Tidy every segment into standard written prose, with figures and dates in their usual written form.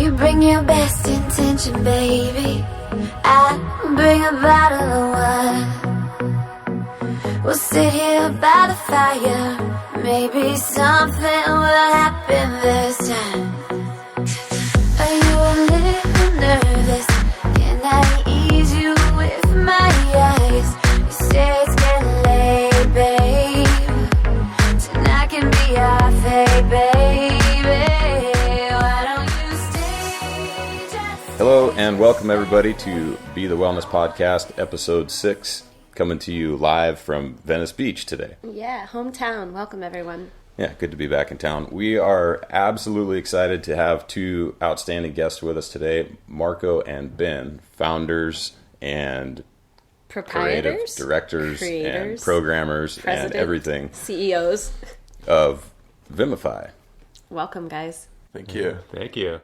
You bring your best intention, baby. I bring a bottle of wine. We'll sit here by the fire. Maybe something will happen this time. Are you a little nervous? Can I ease you with my eyes? You say it's getting late, babe. Tonight can be our fate, baby. Why don't you stay just... Hello and welcome everybody to Beethewellness Podcast, episode 6, coming to you live from Venice Beach today. Yeah, hometown. Welcome everyone. Yeah, good to be back in town. We are absolutely excited to have two outstanding guests with us today, Marco and Ben, founders and creative directors and programmers and everything. CEOs of Vimify. Welcome, guys. Thank you. Thank you.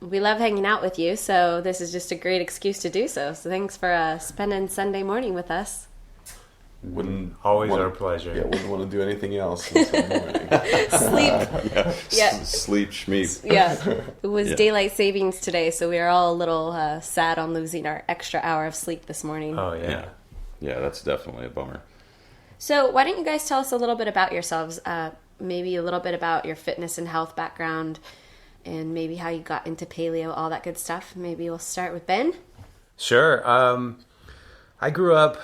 We love hanging out with you, so this is just a great excuse to do so. So thanks for spending Sunday morning with us. Always our pleasure. Yeah, wouldn't want to do anything else on Sunday morning. Sleep. Yeah. Sleep, schmeep. Yeah. It was daylight savings today, so we are all a little sad on losing our extra hour of sleep this morning. Oh, yeah. Yeah, that's definitely a bummer. So why don't you guys tell us a little bit about yourselves, maybe a little bit about your fitness and health background, and maybe how you got into paleo, all that good stuff. Maybe we'll start with Ben. Sure. I grew up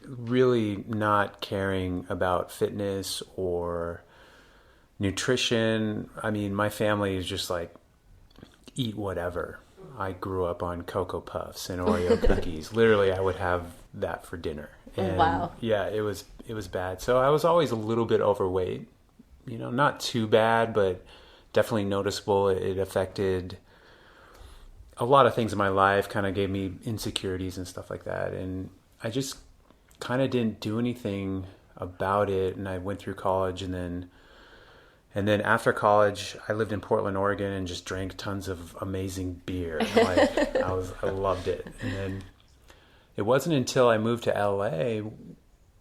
really not caring about fitness or nutrition. I mean, my family is just like, eat whatever. I grew up on Cocoa Puffs and Oreo cookies. Literally, I would have that for dinner. And wow. Yeah, it was bad. So I was always a little bit overweight. You know, not too bad, but definitely noticeable. It affected a lot of things in my life, kind of gave me insecurities and stuff like that. And I just kind of didn't do anything about it. And I went through college, and then after college, I lived in Portland, Oregon, and just drank tons of amazing beer. Like I loved it. And then it wasn't until I moved to LA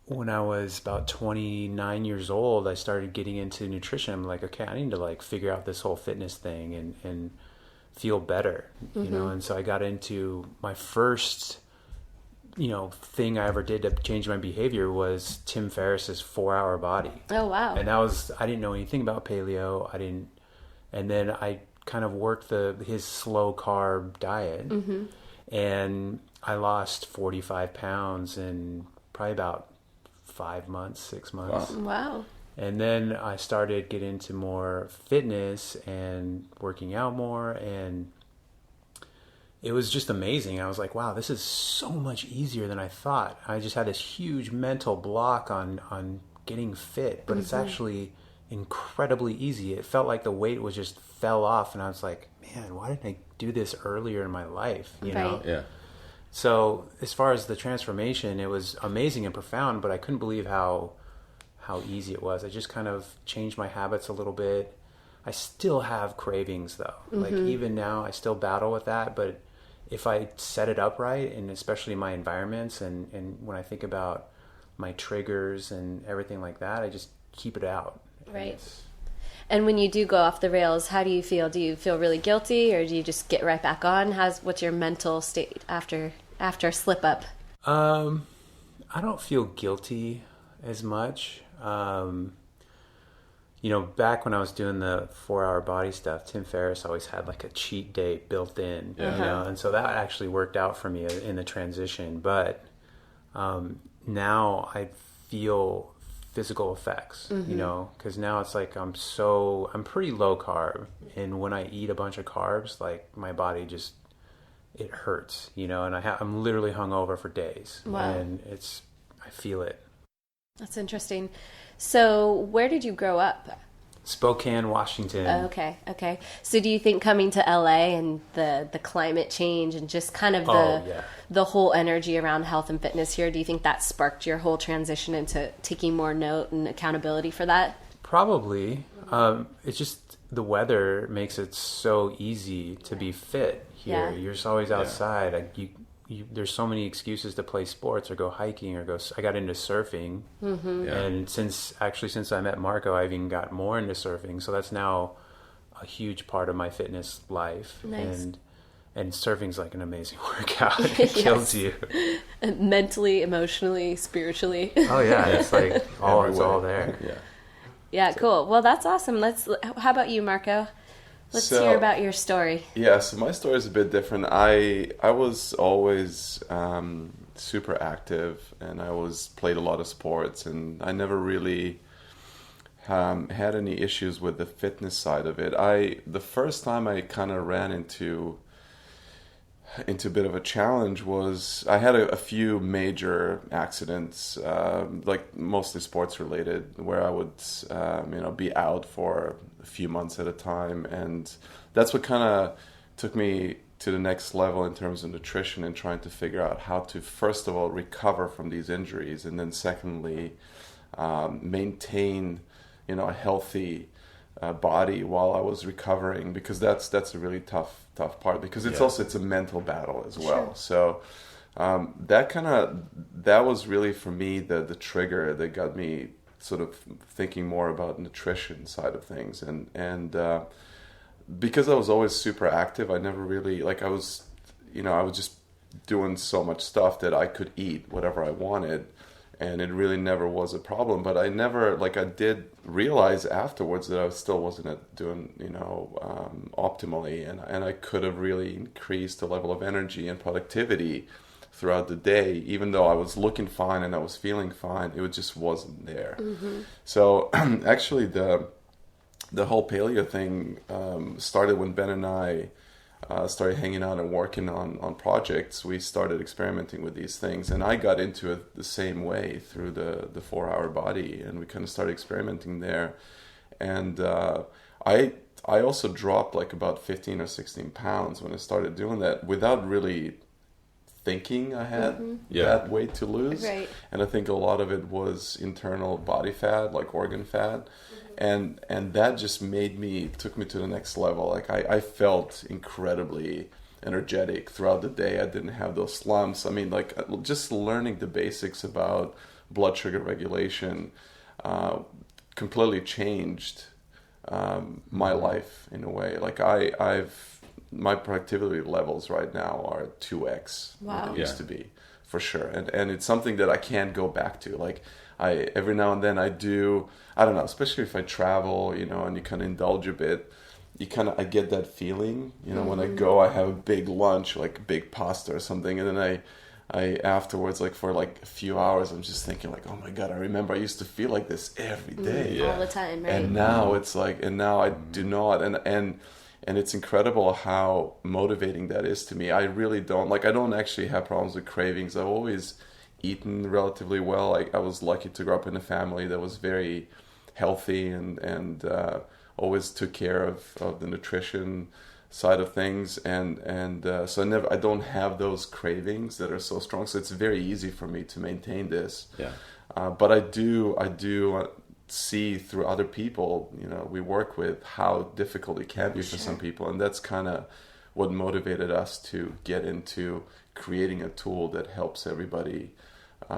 when I was about 29 years old, I started getting into nutrition. I'm like, okay, I need to like figure out this whole fitness thing and feel better, you know? And so I got into my first, thing I ever did to change my behavior was Tim Ferriss's 4-Hour Body. Oh, wow. And I didn't know anything about paleo. And then I kind of worked his slow carb diet, and I lost 45 pounds in probably about 5 months, 6 months. Wow. And then I started getting into more fitness and working out more, and it was just amazing. I was like, wow, this is so much easier than I thought. I just had this huge mental block on getting fit, but it's actually incredibly easy. It felt like the weight was just fell off, and I was like, man, why didn't I do this earlier in my life? You know? Yeah. So as far as the transformation, it was amazing and profound, but I couldn't believe how easy it was. I just kind of changed my habits a little bit. I still have cravings though. Like even now I still battle with that, but if I set it up right, and especially my environments and when I think about my triggers and everything like that, I just keep it out. Right. And when you do go off the rails, how do you feel? Do you feel really guilty, or do you just get right back on? What's your mental state after a slip up? I don't feel guilty as much. Back when I was doing the 4-Hour Body stuff, Tim Ferriss always had like a cheat day built in, and so that actually worked out for me in the transition. But now I feel physical effects, because now it's like I'm pretty low carb, and when I eat a bunch of carbs, like my body just, it hurts, and I'm literally hungover for days. Wow. And I feel it. That's interesting. So where did you grow up? Spokane, Washington. Oh, okay. So do you think coming to LA and the climate change and just kind of the whole energy around health and fitness here, do you think that sparked your whole transition into taking more note and accountability for that? Probably. It's just the weather makes it so easy to be fit here. Yeah. You're just always outside. There's so many excuses to play sports or go hiking or I got into surfing. And since I met Marco, I've even got more into surfing. So that's now a huge part of my fitness life. Nice. And surfing's like an amazing workout. It kills you. Mentally, emotionally, spiritually. Oh yeah, it's like it's all there. Yeah, cool. Well, that's awesome. How about you, Marco? Let's hear about your story. Yeah, so my story is a bit different. I was always super active, and I played a lot of sports, and I never really had any issues with the fitness side of it. The first time I kind of ran into a bit of a challenge was I had a few major accidents, like mostly sports related, where I would be out for a few months at a time, and that's what kind of took me to the next level in terms of nutrition and trying to figure out how to first of all recover from these injuries, and then secondly maintain a healthy body while I was recovering, because that's a really tough part, because it's a mental battle as well. Sure. So that was really for me the trigger that got me sort of thinking more about nutrition side of things, and because I was always super active, I never really I was just doing so much stuff that I could eat whatever I wanted, and it really never was a problem. But I never, I did realize afterwards that I still wasn't doing, optimally, and I could have really increased the level of energy and productivity throughout the day, even though I was looking fine and I was feeling fine. It just wasn't there. Mm-hmm. So actually the whole paleo thing started when Ben and I started hanging out and working on projects. We started experimenting with these things, and I got into it the same way through the 4-Hour Body, and we kind of started experimenting there. And I also dropped about 15 or 16 pounds when I started doing that, without really thinking I had that weight to lose. Right. And I think a lot of it was internal body fat, like organ fat. And that just took me to the next level. I felt incredibly energetic throughout the day. I didn't have those slumps. I mean, just learning the basics about blood sugar regulation completely changed my life in a way. My productivity levels right now are 2x what they used to be, for sure. And it's something that I can't go back to. Every now and then I don't know, especially if I travel, and you kind of indulge a bit, I get that feeling, when I go, I have a big lunch, like big pasta or something, and then I afterwards, for a few hours, I'm just thinking oh my God, I remember I used to feel like this every day. All the time, right? And now I do not, and it's incredible how motivating that is to me. I really don't, I don't actually have problems with cravings. I've always eaten relatively well. I was lucky to grow up in a family that was very healthy and always took care of the nutrition side of things, and so I don't have those cravings that are so strong. So it's very easy for me to maintain this. But I do see through other people we work with how difficult it can be for some people, and that's kind of what motivated us to get into creating a tool that helps everybody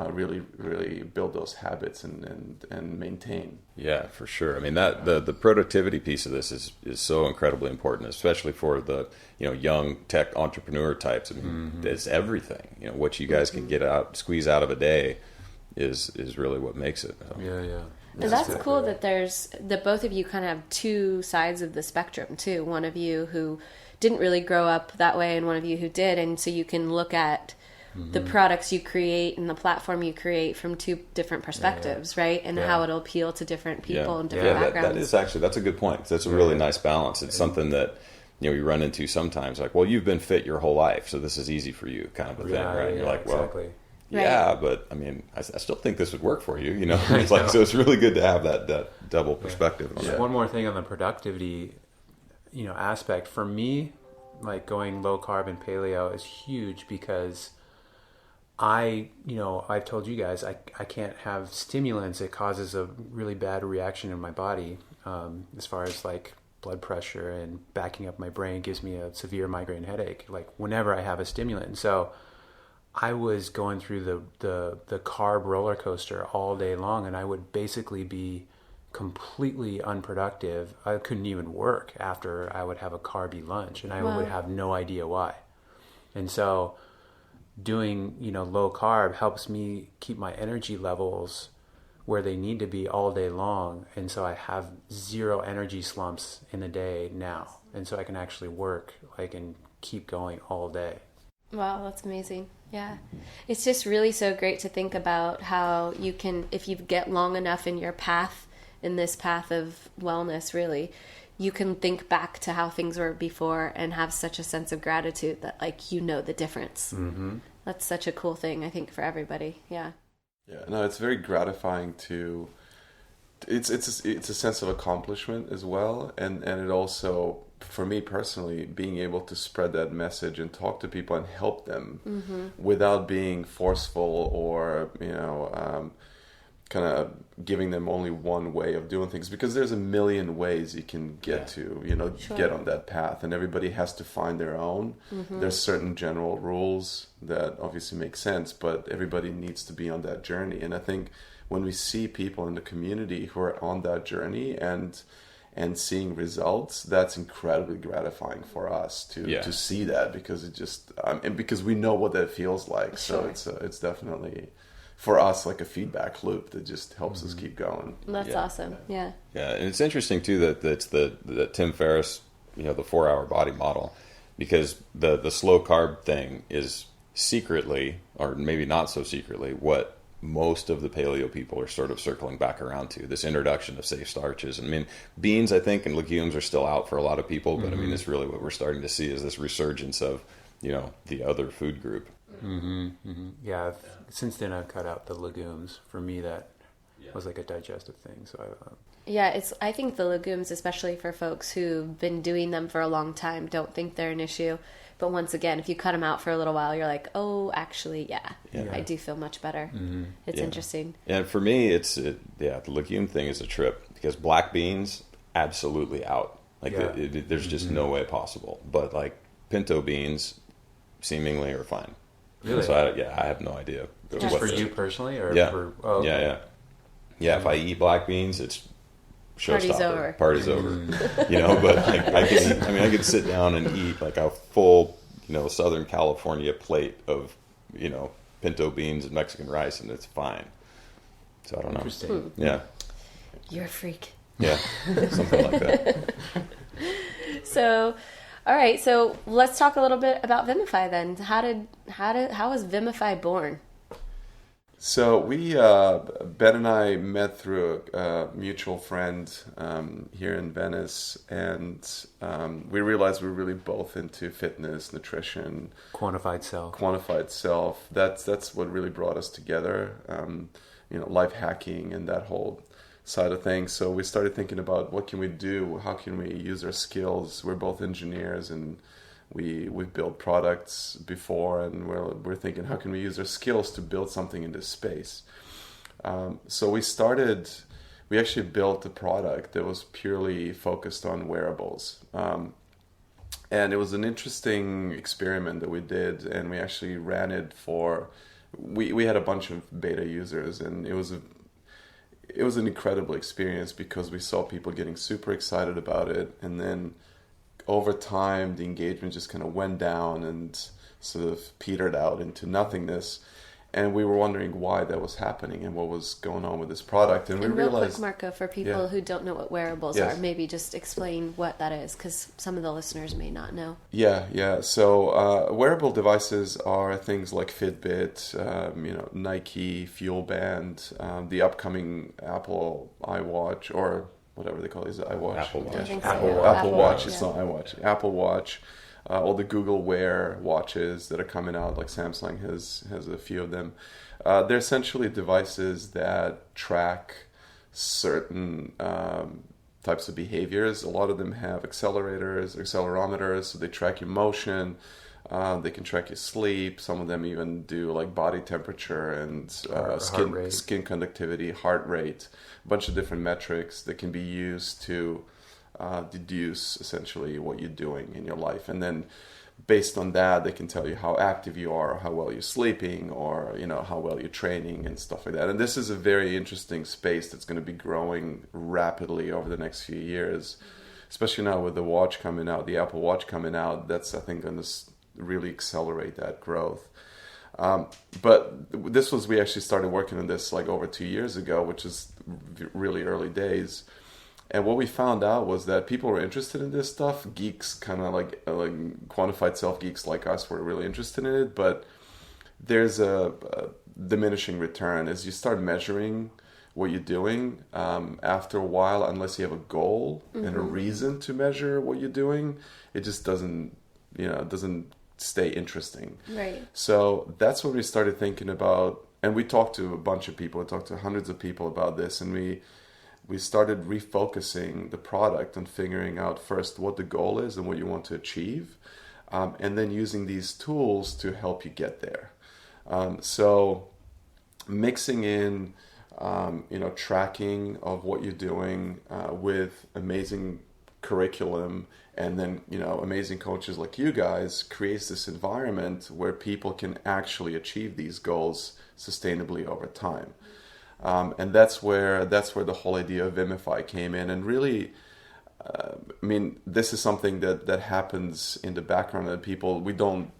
really build those habits and maintain. Yeah, for sure. I mean, that the productivity piece of this is so incredibly important, especially for the young tech entrepreneur types. I mean, it's everything. What you guys can squeeze out of a day is really what makes it. Yeah. And that's cool that both of you kind of have two sides of the spectrum too. One of you who didn't really grow up that way, and one of you who did, and so you can look at the products you create and the platform you create from two different perspectives, right? And how it'll appeal to different people and different backgrounds. That's a good point. That's a really nice balance. It's something that you run into sometimes, well, you've been fit your whole life, so this is easy for you, kind of a thing, right? You're exactly. Yeah, but I mean, I still think this would work for you, It's so it's really good to have that double perspective. Just one more thing on the productivity, aspect. For me, going low carb and paleo is huge, because I've told you guys, I can't have stimulants. It causes a really bad reaction in my body, as far as blood pressure and backing up my brain. Gives me a severe migraine headache, whenever I have a stimulant. And so I was going through the carb roller coaster all day long, and I would basically be completely unproductive. I couldn't even work after I would have a carby lunch, and I would have no idea why. And so doing, low carb helps me keep my energy levels where they need to be all day long. And so I have zero energy slumps in the day now. And so I can actually work, and keep going all day. Wow, that's amazing. Yeah. It's just really so great to think about how you can, if you get long enough in your path, in this path of wellness, really, you can think back to how things were before and have such a sense of gratitude that the difference. Mm-hmm. That's such a cool thing, I think, for everybody. Yeah. Yeah, no, it's very gratifying to. It's a sense of accomplishment as well, and it also, for me personally, being able to spread that message and talk to people and help them without being forceful or kind of giving them only one way of doing things, because there's a million ways you can get to get on that path, and everybody has to find their own. There's certain general rules that obviously make sense, but everybody needs to be on that journey. And I think when we see people in the community who are on that journey and seeing results, that's incredibly gratifying for us to see that, because it just and because we know what that feels like. So it's definitely for us like a feedback loop that just helps us keep going. That's awesome. Yeah. Yeah, and it's interesting too that it's the Tim Ferriss, the 4-hour body model, because the slow carb thing is secretly, or maybe not so secretly, what most of the paleo people are sort of circling back around to, this introduction of safe starches. I mean, beans, I think, and legumes are still out for a lot of people, but I mean, it's really what we're starting to see is this resurgence of, the other food group. Yeah, since then I've cut out the legumes. For me, that was like a digestive thing. So I think the legumes, especially for folks who've been doing them for a long time, don't think they're an issue. But once again, if you cut them out for a little while, you're like, oh, actually, I do feel much better. It's interesting. And for me, the legume thing is a trip, because black beans, absolutely out. There's just no way possible. But pinto beans, seemingly are fine. Really? So I have no idea. Just for you personally, or okay. Yeah. If I eat black beans, it's showstopper. Party's over. But I could sit down and eat a full, Southern California plate of, pinto beans and Mexican rice, and it's fine. So I don't know. Interesting. Yeah. You're a freak. Yeah. Something like that. So, all right. So let's talk a little bit about Vimify then. How was Vimify born? So Ben and I met through a mutual friend here in Venice, and we realized we were really both into fitness, nutrition, quantified self. That's what really brought us together. Life hacking and that whole side of things. So we started thinking about what can we do? How can we use our skills? We're both engineers, and we've built products before, and we're thinking, how can we use our skills to build something in this space? So we actually built a product that was purely focused on wearables. And it was an interesting experiment that we did, and we actually ran it we had a bunch of beta users, and it was an incredible experience, because we saw people getting super excited about it, and then over time, the engagement just kind of went down and sort of petered out into nothingness. And we were wondering why that was happening and what was going on with this product. And we realized... Real quick, Marco, for people who don't know what wearables are, maybe just explain what that is, because some of the listeners may not know. Yeah. So wearable devices are things like Fitbit, Nike, Fuel Band, the upcoming Apple iWatch, or whatever they call it, is it iWatch? Apple Watch. Apple Watch. It's not iWatch. Apple Watch. All the Google Wear watches that are coming out, like Samsung has a few of them. They're essentially devices that track certain types of behaviors. A lot of them have accelerometers, so they track your motion. They can track your sleep. Some of them even do like body temperature and skin conductivity, heart rate, a bunch of different metrics that can be used to deduce essentially what you're doing in your life, and then based on that, they can tell you how active you are, or how well you're sleeping, or how well you're training and stuff like that. And this is a very interesting space that's going to be growing rapidly over the next few years, especially now with the watch coming out, the Apple Watch coming out. That's, I think, going to really accelerate that growth. But we actually started working on this like over 2 years ago, which is really early days. And what we found out was that people were interested in this stuff. Geeks, kind of like quantified self geeks like us, were really interested in it. But there's a diminishing return as you start measuring what you're doing. After a while, unless you have a goal and a reason to measure what you're doing, it just doesn't stay interesting. Right. So that's what we started thinking about. And we talked to a bunch of people. We talked to hundreds of people about this, and we started refocusing the product and figuring out first what the goal is and what you want to achieve, and then using these tools to help you get there. So mixing in, tracking of what you're doing with amazing curriculum, and then, amazing coaches like you guys, creates this environment where people can actually achieve these goals sustainably over time. And that's where the whole idea of Vimify came in. And really, this is something that happens in the background of people. We don't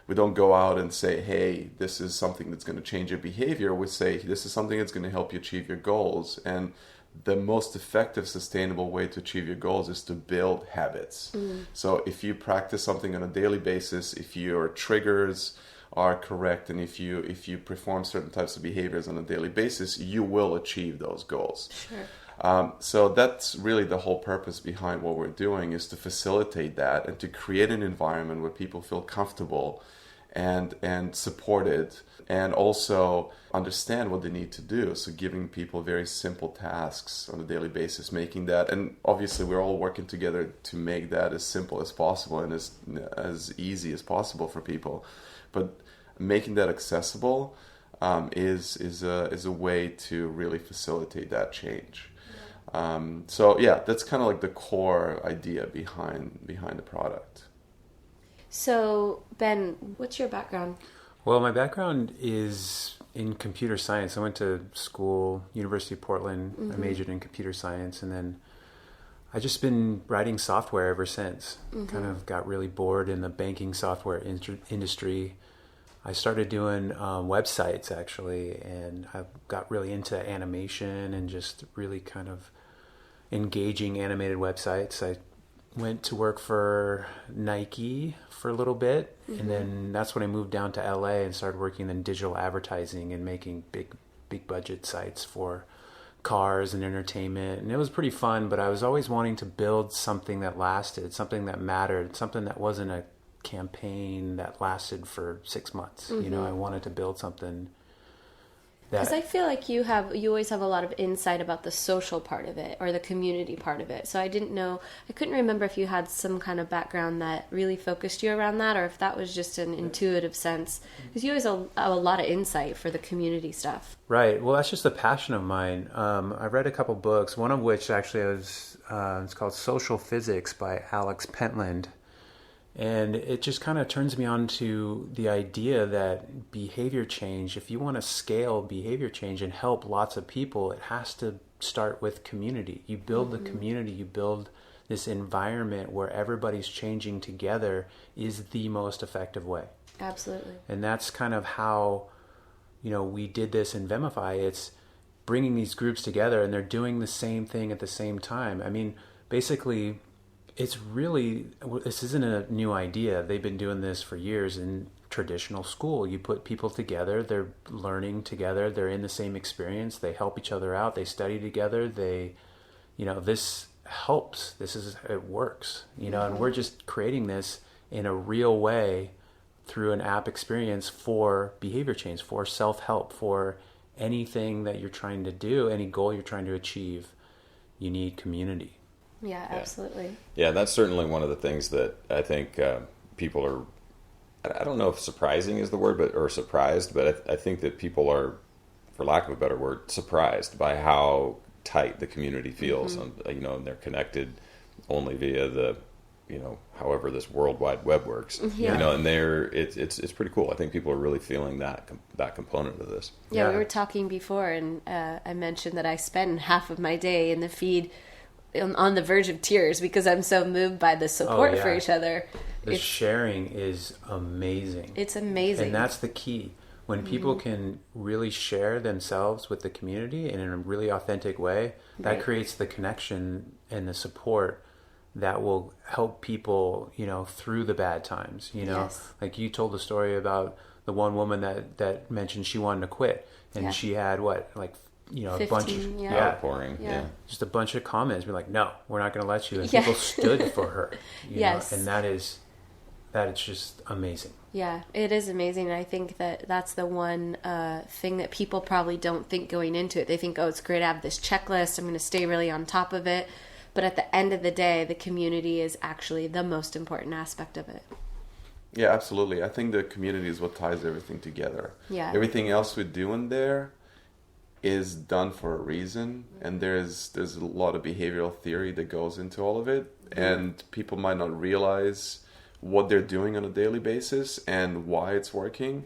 go out and say, hey, this is something that's going to change your behavior. We say, this is something that's going to help you achieve your goals. And the most effective, sustainable way to achieve your goals is to build habits. So if you practice something on a daily basis, if your triggers are correct, and if you perform certain types of behaviors on a daily basis, you will achieve those goals. Sure. So that's really the whole purpose behind what we're doing, is to facilitate that and to create an environment where people feel comfortable and supported, and also understand what they need to do. So giving people very simple tasks on a daily basis, making that, and obviously we're all working together to make that as simple as possible and as easy as possible for people. But making that accessible is a way to really facilitate that change. That's kind of like the core idea behind the product. So, Ben, what's your background? Well, my background is in computer science. I went to school, University of Portland. I majored in computer science, and then I just been writing software ever since. Kind of got really bored in the banking software industry. I started doing websites, actually, and I got really into animation and just really kind of engaging animated websites. I went to work for Nike for a little bit, and then that's when I moved down to LA and started working in digital advertising and making big budget sites for cars and entertainment. And it was pretty fun, but I was always wanting to build something that lasted, something that mattered, something that wasn't a campaign that lasted for 6 months. I wanted to build something Because I feel like you always have a lot of insight about the social part of it or the community part of it. So I couldn't remember if you had some kind of background that really focused you around that, or if that was just an intuitive sense. Because you always have a lot of insight for the community stuff. Right. Well, that's just a passion of mine. I read a couple books, one of which actually it's called Social Physics by Alex Pentland. And it just kind of turns me on to the idea that behavior change, if you want to scale behavior change and help lots of people, it has to start with community. You build the community, you build this environment where everybody's changing together is the most effective way. Absolutely. And that's kind of how, we did this in Vimify. It's bringing these groups together and they're doing the same thing at the same time. I mean, basically, this isn't a new idea. They've been doing this for years in traditional school. You put people together, they're learning together, they're in the same experience, they help each other out, they study together, this helps. It works, and we're just creating this in a real way through an app experience for behavior change, for self-help, for anything that you're trying to do, any goal you're trying to achieve. You need community. Yeah, absolutely. Yeah, that's certainly one of the things that I think people are, I don't know if surprising is the word, or surprised, but I think that people are, for lack of a better word, surprised by how tight the community feels. And, and they're connected only via the, however this World Wide Web works. Yeah. And it's pretty cool. I think people are really feeling that component of this. Yeah, we were talking before, and I mentioned that I spend half of my day in the feed on the verge of tears because I'm so moved by the support for each other. The sharing is amazing. It's amazing. And that's the key. When people can really share themselves with the community in a really authentic way, that creates the connection and the support that will help people, through the bad times, Yes. Like you told the story about the one woman that mentioned she wanted to quit, and she had a bunch of outpouring, just a bunch of comments be like, no, we're not going to let you, and people stood for her, yes, and that is just amazing. Yeah, it is amazing. And I think that's the one thing that people probably don't think going into it. They think, oh, it's great to have this checklist, I'm going to stay really on top of it. But at the end of the day, the community is actually the most important aspect of it. Yeah, absolutely. I think the community is what ties everything together. Yeah. Everything else we do in there is done for a reason, and there's a lot of behavioral theory that goes into all of it, and people might not realize what they're doing on a daily basis and why it's working.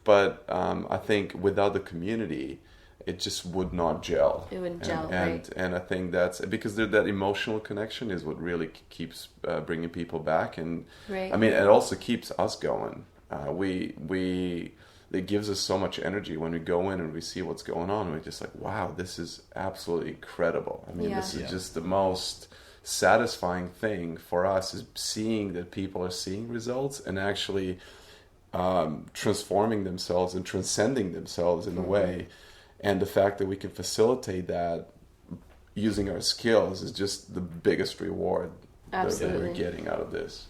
But I think without the community, it just would not gel. It wouldn't gel, right? And I think that's because that emotional connection is what really keeps bringing people back, and I mean, it also keeps us going. It gives us so much energy when we go in and we see what's going on, and we're just like, wow, this is absolutely incredible. I mean, this is just the most satisfying thing for us, is seeing that people are seeing results and actually transforming themselves and transcending themselves in a way. And the fact that we can facilitate that using our skills is just the biggest reward that we're getting out of this.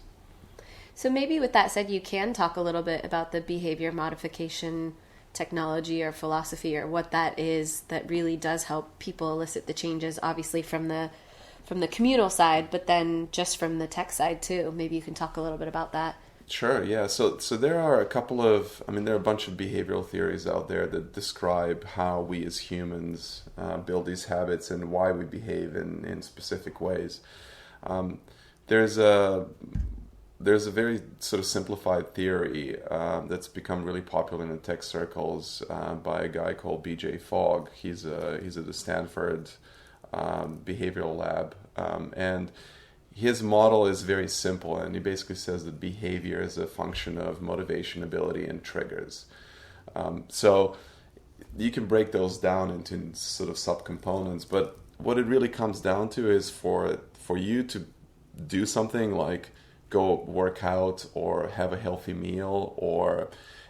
So maybe with that said, you can talk a little bit about the behavior modification technology or philosophy, or what that is that really does help people elicit the changes, obviously from the communal side, but then just from the tech side too. Maybe you can talk a little bit about that. Sure, yeah. So there are there are a bunch of behavioral theories out there that describe how we as humans build these habits and why we behave in specific ways. There's a very sort of simplified theory that's become really popular in the tech circles by a guy called BJ Fogg. He's at the Stanford behavioral lab, and his model is very simple, and he basically says that behavior is a function of motivation, ability, and triggers. So you can break those down into sort of subcomponents, but what it really comes down to is for you to do something like go work out or have a healthy meal or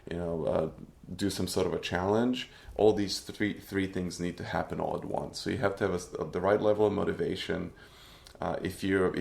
do some sort of a challenge. All these three things need to happen all at once. So you have to have the right level of motivation. If your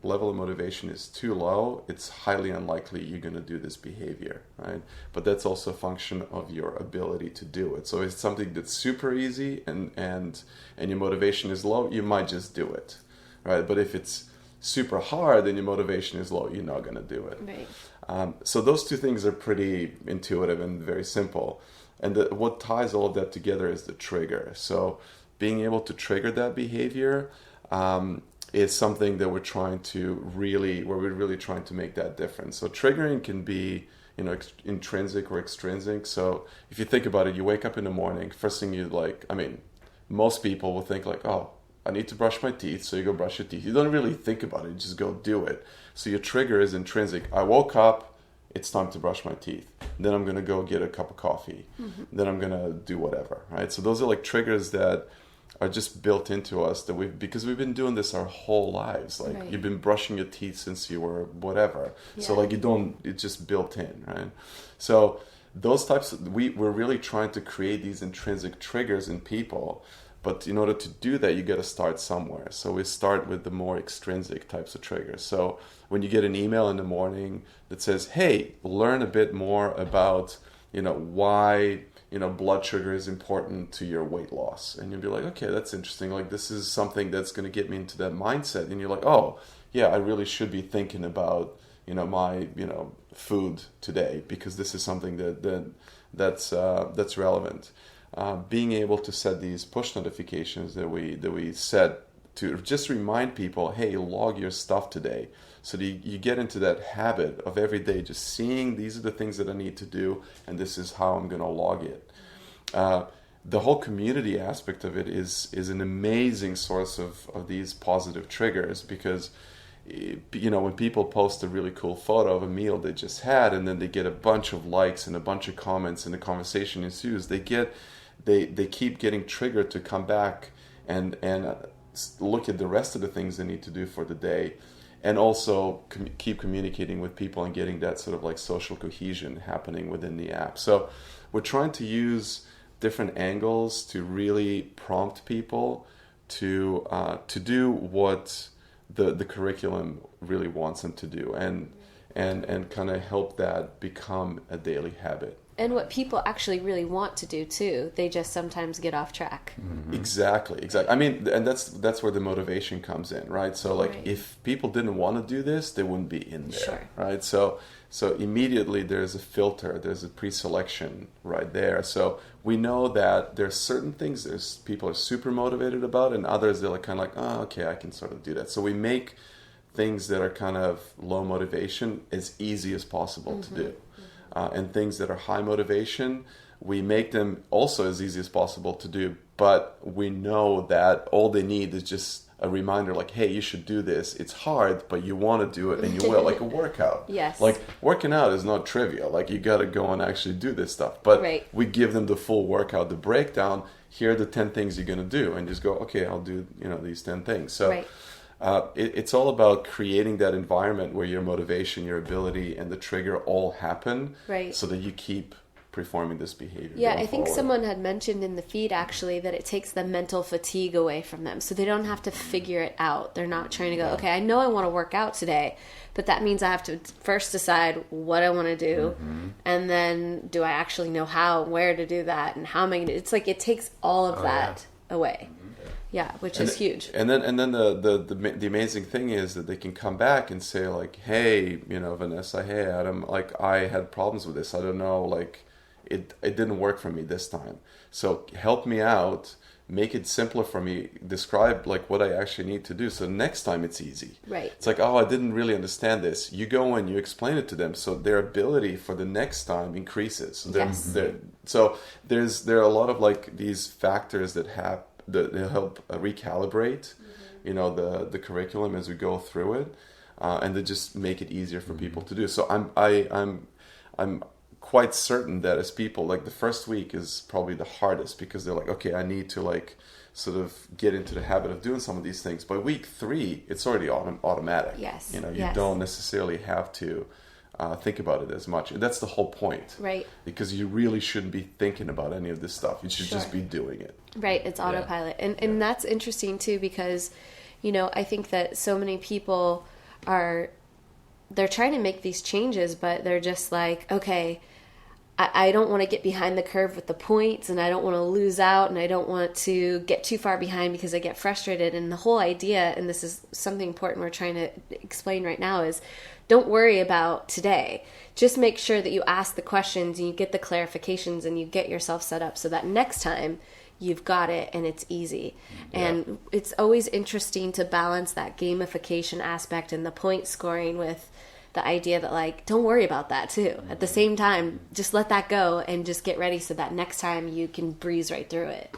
level of motivation is too low, it's highly unlikely you're going to do this behavior, right? But that's also a function of your ability to do it. So if it's something that's super easy and your motivation is low, you might just do it, right? But if it's super hard and your motivation is low, you're not going to do it. Right. So those two things are pretty intuitive and very simple. And what ties all of that together is the trigger. So being able to trigger that behavior is something that we're really trying to make that difference. So triggering can be, intrinsic or extrinsic. So if you think about it, you wake up in the morning, first thing most people will think like, oh, I need to brush my teeth. So you go brush your teeth. You don't really think about it. You just go do it. So your trigger is intrinsic. I woke up, it's time to brush my teeth. Then I'm going to go get a cup of coffee. Then I'm going to do whatever, right? So those are like triggers that are just built into us because we've been doing this our whole lives. Like you've been brushing your teeth since you were whatever. Yeah. So it's just built in, right? So those types we're really trying to create these intrinsic triggers in people. But in order to do that, you got to start somewhere. So we start with the more extrinsic types of triggers. So when you get an email in the morning that says, hey, learn a bit more about, why, blood sugar is important to your weight loss. And you'll be like, okay, that's interesting. Like, this is something that's going to get me into that mindset. And you're like, oh, yeah, I really should be thinking about, my, food today, because this is something that's relevant. Being able to set these push notifications that we set to just remind people, hey, log your stuff today. So that you get into that habit of every day just seeing these are the things that I need to do, and this is how I'm going to log it. The whole community aspect of it is an amazing source of these positive triggers, because when people post a really cool photo of a meal they just had, and then they get a bunch of likes and a bunch of comments, and the conversation ensues, they keep getting triggered to come back and look at the rest of the things they need to do for the day, and also keep communicating with people and getting that sort of like social cohesion happening within the app. So we're trying to use different angles to really prompt people to do what the curriculum really wants them to do, and kind of help that become a daily habit. And what people actually really want to do too. They just sometimes get off track. Mm-hmm. Exactly. I mean, and that's where the motivation comes in, right? So like, if people didn't want to do this, they wouldn't be in there, sure. right? So immediately there's a filter, there's a pre-selection right there. So we know that there's certain things people are super motivated about, and others they're like kind of like, oh, okay, I can sort of do that. So we make things that are kind of low motivation as easy as possible to do. And things that are high motivation, we make them also as easy as possible to do. But we know that all they need is just a reminder, like, hey, you should do this. It's hard, but you want to do it, and you will. Like a workout. Yes. Like, working out is not trivial. Like, you got to go and actually do this stuff. But we give them the full workout, the breakdown. Here are the 10 things you're going to do. And just go, okay, I'll do these 10 things. So it's all about creating that environment where your motivation, your ability, and the trigger all happen, so that you keep performing this behavior. Yeah, I think someone had mentioned in the feed actually that it takes the mental fatigue away from them, so they don't have to figure it out. They're not trying to go, okay, I know I want to work out today, but that means I have to first decide what I want to do, and then do I actually know how, where to do that, and how am I going to... It's like it takes all of that away. Yeah, which is huge. And then the amazing thing is that they can come back and say like, hey, Vanessa, hey, Adam, like I had problems with this. I don't know, like it didn't work for me this time. So help me out, make it simpler for me, describe like what I actually need to do. So next time it's easy. Right. It's like, oh, I didn't really understand this. You go and you explain it to them. So their ability for the next time increases. So there are a lot of like these factors that help recalibrate, the curriculum as we go through it, and to just make it easier for people to do. So I'm quite certain that as people, like the first week is probably the hardest, because they're like, okay, I need to like sort of get into the habit of doing some of these things. By week 3, it's already automatic. Yes. You don't necessarily have to think about it as much. And that's the whole point. Right. Because you really shouldn't be thinking about any of this stuff. You should just be doing it. Right. It's autopilot. And that's interesting too, because, I think that so many people they're trying to make these changes, but they're just like, okay, I don't want to get behind the curve with the points, and I don't want to lose out, and I don't want to get too far behind because I get frustrated. And the whole idea, and this is something important we're trying to explain right now, is don't worry about today. Just make sure that you ask the questions and you get the clarifications and you get yourself set up so that next time you've got it and it's easy. And it's always interesting to balance that gamification aspect and the point scoring with the idea that like, don't worry about that too. At the same time, just let that go and just get ready so that next time you can breeze right through it.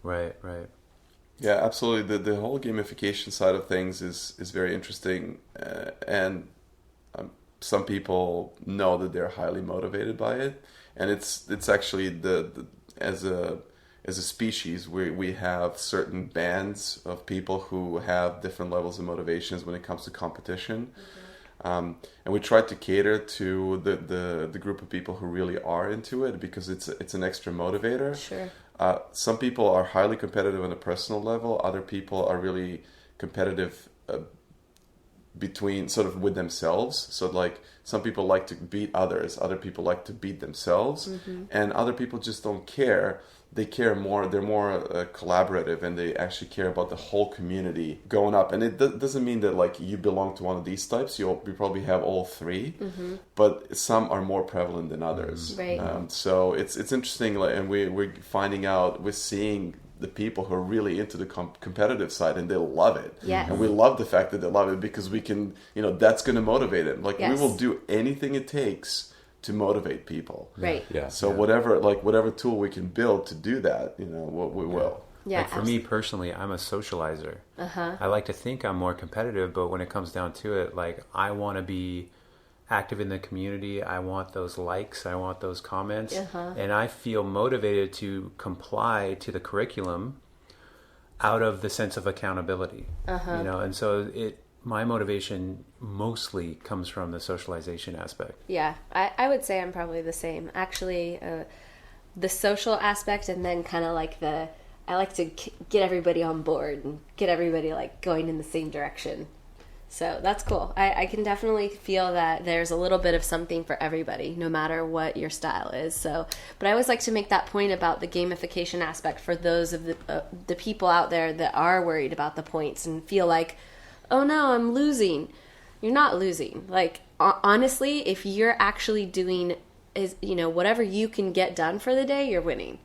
Right. Yeah, absolutely. The whole gamification side of things is very interesting, and some people know that they're highly motivated by it, and it's actually as a species we have certain bands of people who have different levels of motivations when it comes to competition. And we try to cater to the group of people who really are into it, because it's an extra motivator. Sure. Some people are highly competitive on a personal level. Other people are really competitive between sort of with themselves. So like some people like to beat others, other people like to beat themselves, and other people just don't care. They care more, they're more collaborative, and they actually care about the whole community going up. And it doesn't mean that like you belong to one of these types. You probably have all 3, but some are more prevalent than others. Right. So it's interesting, and we're finding out, we're seeing the people who are really into the competitive side, and they love it. Yes. And we love the fact that they love it, because we can, that's going to motivate them. Like, we will do anything it takes to motivate people. Right. Yeah. So whatever tool we can build to do that, we will. Yeah. Like for me personally, I'm a socializer. I like to think I'm more competitive, but when it comes down to it, like, I want to be active in the community. I want those likes. I want those comments. And I feel motivated to comply to the curriculum out of the sense of accountability. And so my motivation mostly comes from the socialization aspect. Yeah, I would say I'm probably the same. Actually, the social aspect, and then kind of like I like to get everybody on board and get everybody like going in the same direction. So that's cool. I can definitely feel that there's a little bit of something for everybody, no matter what your style is. So, but I always like to make that point about the gamification aspect for those of the people out there that are worried about the points and feel like, oh no, I'm losing. You're not losing. Like, honestly, if you're actually doing whatever you can get done for the day, you're winning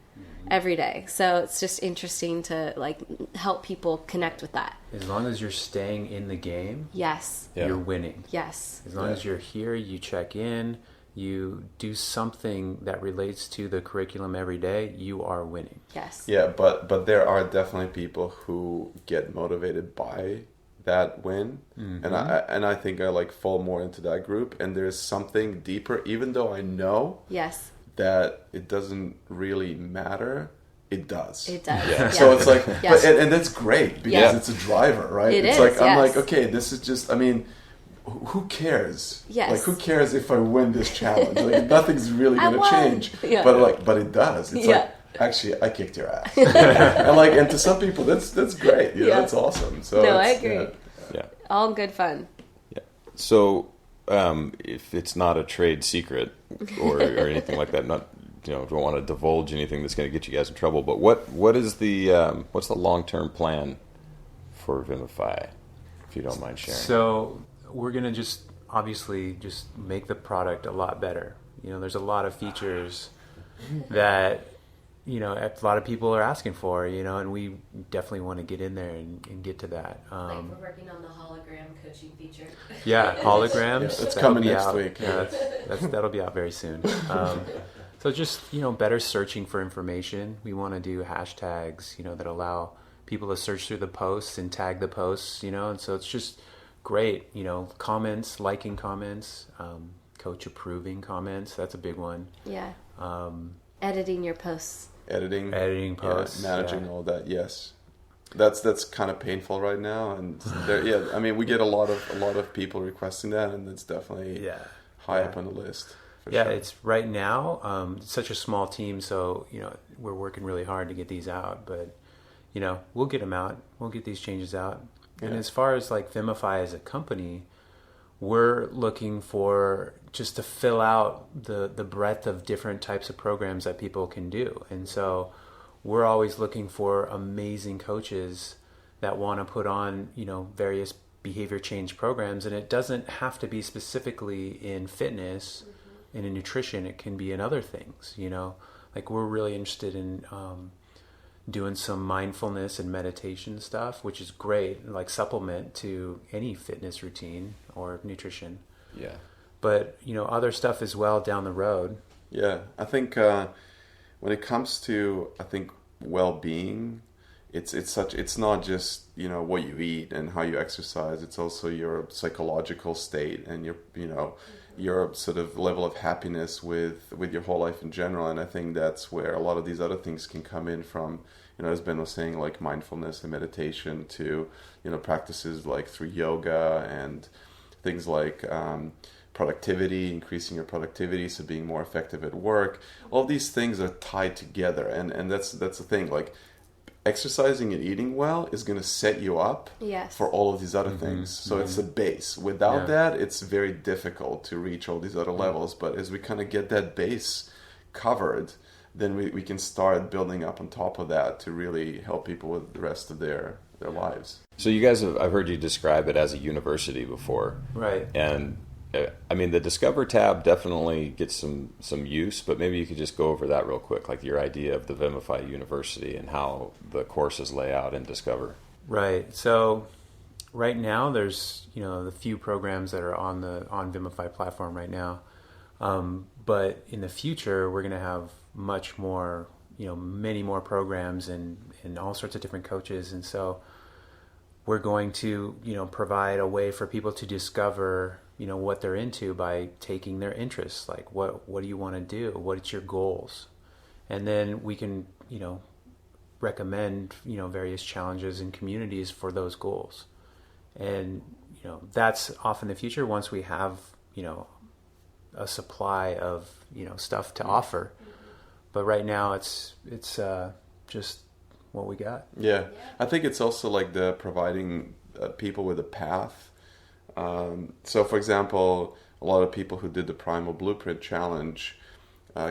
every day. So it's just interesting to like help people connect with that. As long as you're staying in the game, Yes. you're winning. Yes. As long as you're here, you check in, you do something that relates to the curriculum every day, you are winning. Yes. Yeah, but there are definitely people who get motivated by that win, and I think I like fall more into that group. And there's something deeper, even though I know Yes. that it doesn't really matter. It does. It does. Yeah. So it's like, Yes. and that's great, because it's a driver, right? It's like, I'm yes. like, okay, this is just, I mean, who cares? Yes. Like, who cares if I win this challenge? Like, nothing's really I going to won. change. Yeah. But it does. It's Yeah. like, actually, I kicked your ass. and to some people, that's great. Yeah. That's awesome. So No, I agree. Yeah. All good fun. Yeah. So, if it's not a trade secret or anything like that, not don't want to divulge anything that's going to get you guys in trouble. But what is the what's the long-term plan for Vimify, if you don't mind sharing? So we're going to obviously make the product a lot better. There's a lot of features that a lot of people are asking for, and we definitely want to get in there and get to that. Like we're working on the hologram coaching feature. Yeah, holograms. It's that'll coming be next out. week. Yeah, that'll be out very soon. So just, better searching for information. We want to do hashtags, that allow people to search through the posts and tag the posts, and so it's just great, comments, liking comments, coach approving comments. That's a big one. Yeah. Editing your posts. Editing posts, managing all that. Yes, that's kind of painful right now, and I mean, we get a lot of people requesting that, and it's definitely high up on the list. Yeah, sure. It's right now it's such a small team, so we're working really hard to get these out, but we'll get them out. We'll get these changes out. And as far as like Vimify as a company, we're looking for just to fill out the breadth of different types of programs that people can do. And so we're always looking for amazing coaches that want to put on, various behavior change programs. And it doesn't have to be specifically in fitness and in nutrition. It can be in other things, like we're really interested in doing some mindfulness and meditation stuff, which is great, like supplement to any fitness routine or nutrition. Yeah. But, other stuff as well down the road. Yeah, I think when it comes to, well-being, it's not just, what you eat and how you exercise. It's also your psychological state and your sort of level of happiness with your whole life in general. And I think that's where a lot of these other things can come in from, as Ben was saying, like mindfulness and meditation to, practices like through yoga and things like productivity, increasing your productivity, so being more effective at work. All these things are tied together, and that's the thing. Like, exercising and eating well is going to set you up for all of these other things. So it's a base. Without that, it's very difficult to reach all these other levels. But as we kind of get that base covered, then we can start building up on top of that to really help people with the rest of their lives. So you guys I've heard you describe it as a university before. Right. And I mean, the Discover tab definitely gets some use, but maybe you could just go over that real quick, like your idea of the Vimify University and how the courses lay out in Discover. Right. So right now there's, the few programs that are on Vimify platform right now. But in the future, we're going to have much more, many more programs and all sorts of different coaches. And so we're going to, provide a way for people to discover, what they're into by taking their interests. Like, what do you want to do? What's your goals? And then we can, recommend, various challenges and communities for those goals. And, that's off in the future once we have, a supply of, stuff to offer. But right now it's just what we got. Yeah. I think it's also like the providing people with a path. So for example, a lot of people who did the Primal Blueprint Challenge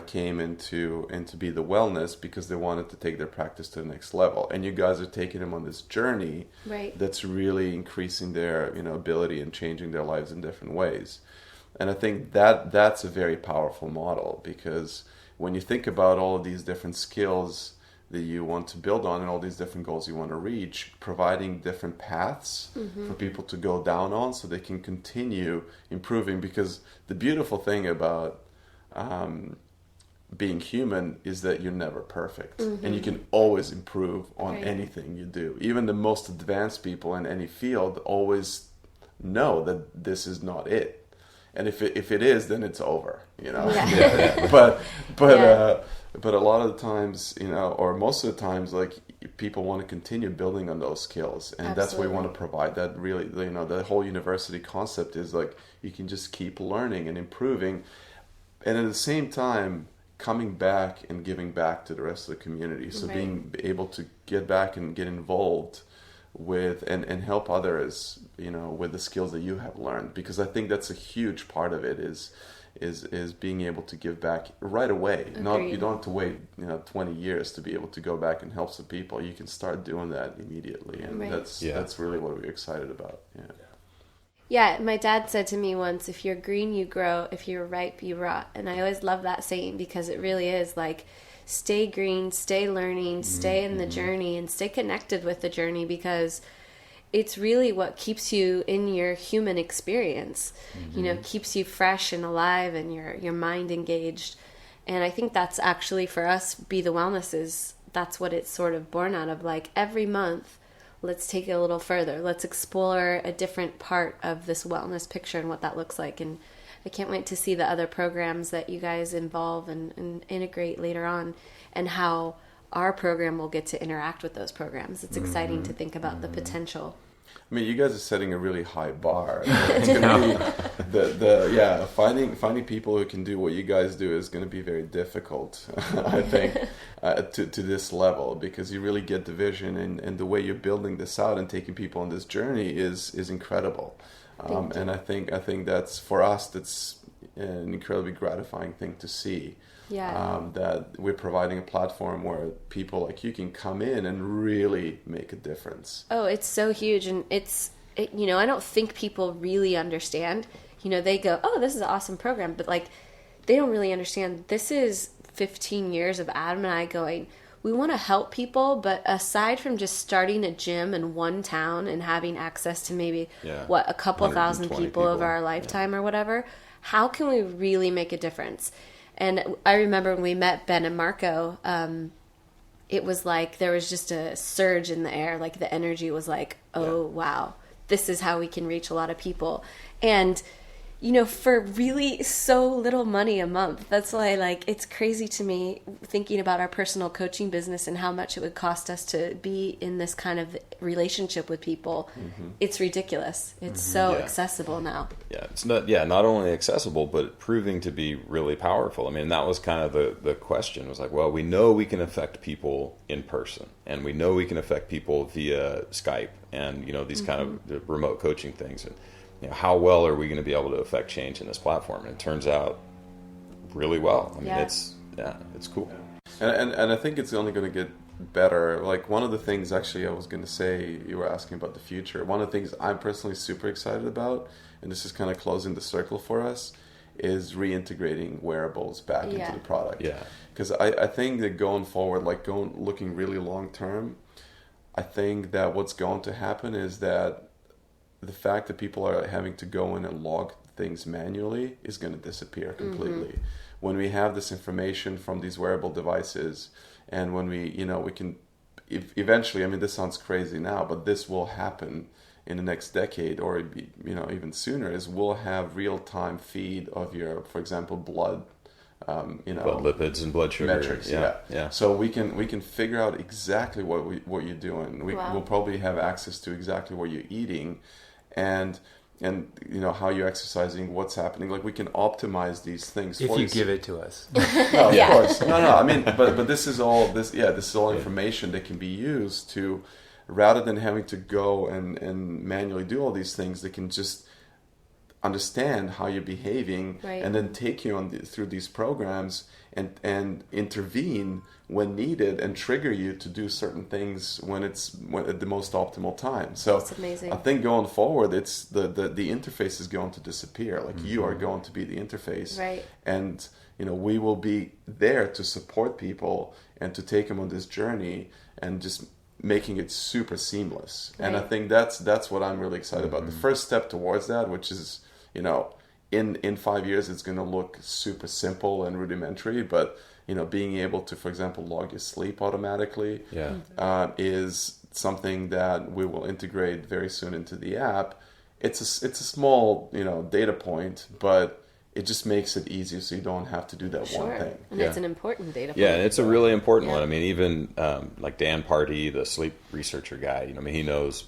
came into Beethewellness because they wanted to take their practice to the next level. And you guys are taking them on this journey that's really increasing their ability and changing their lives in different ways. And I think that's a very powerful model, because when you think about all of these different skills that you want to build on and all these different goals you want to reach, providing different paths for people to go down on so they can continue improving. Because the beautiful thing about being human is that you're never perfect, and you can always improve on anything you do. Even the most advanced people in any field always know that this is not it. And if it is, then it's over, But a lot of the times, or most of the times, like, people want to continue building on those skills, and that's why we want to provide that. Really, the whole university concept is like you can just keep learning and improving, and at the same time coming back and giving back to the rest of the community. So being able to get back and get involved with and help others, with the skills that you have learned, because I think that's a huge part of it is being able to give back right away. Agreed. You don't have to wait 20 years to be able to go back and help some people. You can start doing that immediately, and that's really what we're excited about. Yeah, my dad said to me once, if you're green, you grow. If you're ripe, you rot. And I always love that saying, because it really is like, stay green, stay learning, stay in the journey, and stay connected with the journey, because it's really what keeps you in your human experience, keeps you fresh and alive and your mind engaged. And I think that's actually, for us, Beethewellness that's what it's sort of born out of. Like, every month, let's take it a little further. Let's explore a different part of this wellness picture and what that looks like. And I can't wait to see the other programs that you guys involve and integrate later on, and how our program will get to interact with those programs. It's exciting to think about the potential. I mean, you guys are setting a really high bar. It's going to be finding people who can do what you guys do is going to be very difficult, I think, to this level, because you really get the vision, and the way you're building this out and taking people on this journey is incredible. And I think that's, for us, that's an incredibly gratifying thing to see. That we're providing a platform where people like you can come in and really make a difference. Oh, it's so huge. And I don't think people really understand. They go, oh, this is an awesome program. But, like, they don't really understand. This is 15 years of Adam and I going, we want to help people, but aside from just starting a gym in one town and having access to maybe, a couple thousand people of our lifetime or whatever, how can we really make a difference? And I remember when we met Ben and Marco, it was like there was just a surge in the air. Like, the energy was like, wow, this is how we can reach a lot of people. And, for really so little money a month. That's why, like, it's crazy to me thinking about our personal coaching business and how much it would cost us to be in this kind of relationship with people. It's ridiculous. It's so accessible now. It's not only accessible, but proving to be really powerful. I mean, that was kind of the question. It was like, well, we know we can affect people in person, and we know we can affect people via Skype and, these kind of remote coaching things. And, how well are we going to be able to affect change in this platform? And it turns out really well. I mean, it's cool. And I think it's only going to get better. Like one of the things actually I was going to say, you were asking about the future. One of the things I'm personally super excited about, and this is kind of closing the circle for us, is reintegrating wearables back into the product. Yeah. Because I think that going forward, like looking really long term, I think that what's going to happen is that the fact that people are having to go in and log things manually is going to disappear completely. When we have this information from these wearable devices, and when we can eventually, I mean, this sounds crazy now, but this will happen in the next decade, or even sooner, is we'll have real-time feed of your, for example, blood, blood lipids and blood sugar metrics. Yeah. So we can figure out exactly what you're doing. We'll probably have access to exactly what you're eating, and how you're exercising, what's happening. Like we can optimize these things if for you give it to us. No, of course. No. I mean, but this is all information that can be used to, rather than having to go and manually do all these things, they can just understand how you're behaving, and then take you through these programs and intervene when needed and trigger you to do certain things when at the most optimal time. So that's amazing. I think going forward, it's the interface is going to disappear. Like you are going to be the interface, right? And we will be there to support people and to take them on this journey and just making it super seamless. Right. And I think that's what I'm really excited about. The first step towards that, which is in 5 years it's going to look super simple and rudimentary, but being able to, for example, log your sleep automatically is something that we will integrate very soon into the app. It's a small data point, but it just makes it easier, so you don't have to do that one thing. And it's an important data point. Yeah, and it's a really important one. I mean, even like Dan Party, the sleep researcher guy, he knows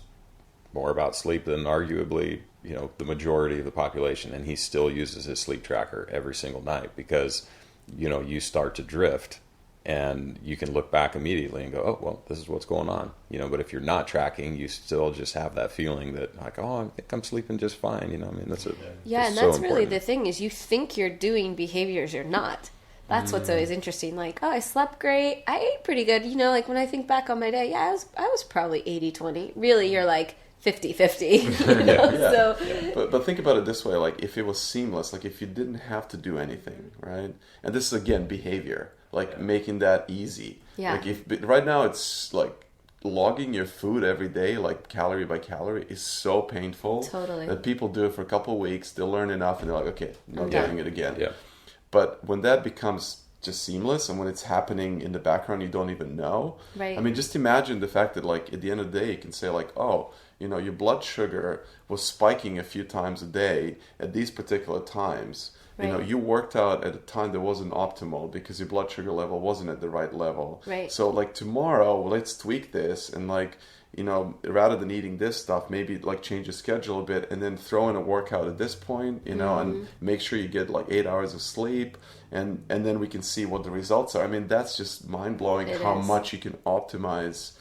more about sleep than arguably the majority of the population, and he still uses his sleep tracker every single night because you start to drift and you can look back immediately and go, oh, well, this is what's going on. But if you're not tracking, you still just have that feeling that like, oh, I think I'm sleeping just fine. I mean, that's and that's so really the thing is you think you're doing behaviors you're not. That's what's always interesting. Like, oh, I slept great. I ate pretty good. Like when I think back on my day, I was probably 80-20. Really, you're like 50-50. So, But think about it this way. Like if it was seamless, like if you didn't have to do anything, right? And this is again behavior, like making that easy. Yeah. Like if right now it's like logging your food every day, like calorie by calorie, is so painful. Totally. That people do it for a couple of weeks, they'll learn enough, and they're like, okay, not doing it again. Yeah. But when that becomes just seamless, and when it's happening in the background, you don't even know. Right. I mean, just imagine the fact that like at the end of the day, you can say like, oh, your blood sugar was spiking a few times a day at these particular times. Right. You worked out at a time that wasn't optimal because your blood sugar level wasn't at the right level. Right. So like tomorrow, let's tweak this and like, rather than eating this stuff, maybe like change your schedule a bit and then throw in a workout at this point, and make sure you get like 8 hours of sleep, and then we can see what the results are. I mean, that's just mind-blowing how much you can optimize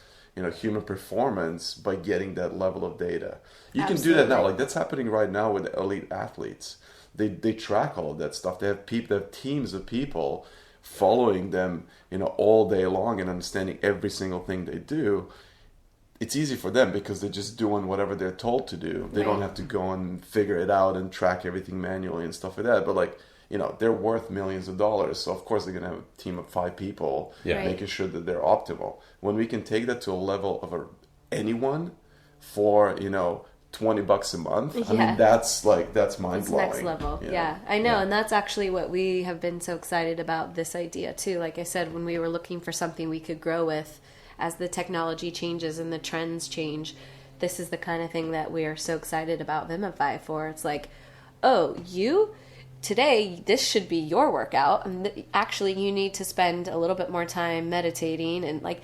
human performance by getting that level of data. You can do that now. Like that's happening right now with elite athletes. They track all of that stuff. They have teams of people following them, all day long and understanding every single thing they do. It's easy for them because they're just doing whatever they're told to do. They don't have to go and figure it out and track everything manually and stuff like that. But like, they're worth millions of dollars. So of course they're going to have a team of 5 people making sure that they're optimal. When we can take that to a level of anyone for, $20 a month. I mean, that's mind blowing. Next level. Yeah, I know. Yeah. And that's actually what we have been so excited about this idea too. Like I said, when we were looking for something we could grow with as the technology changes and the trends change, this is the kind of thing that we are so excited about Vimify for. It's like, oh, today this should be your workout, and actually you need to spend a little bit more time meditating and like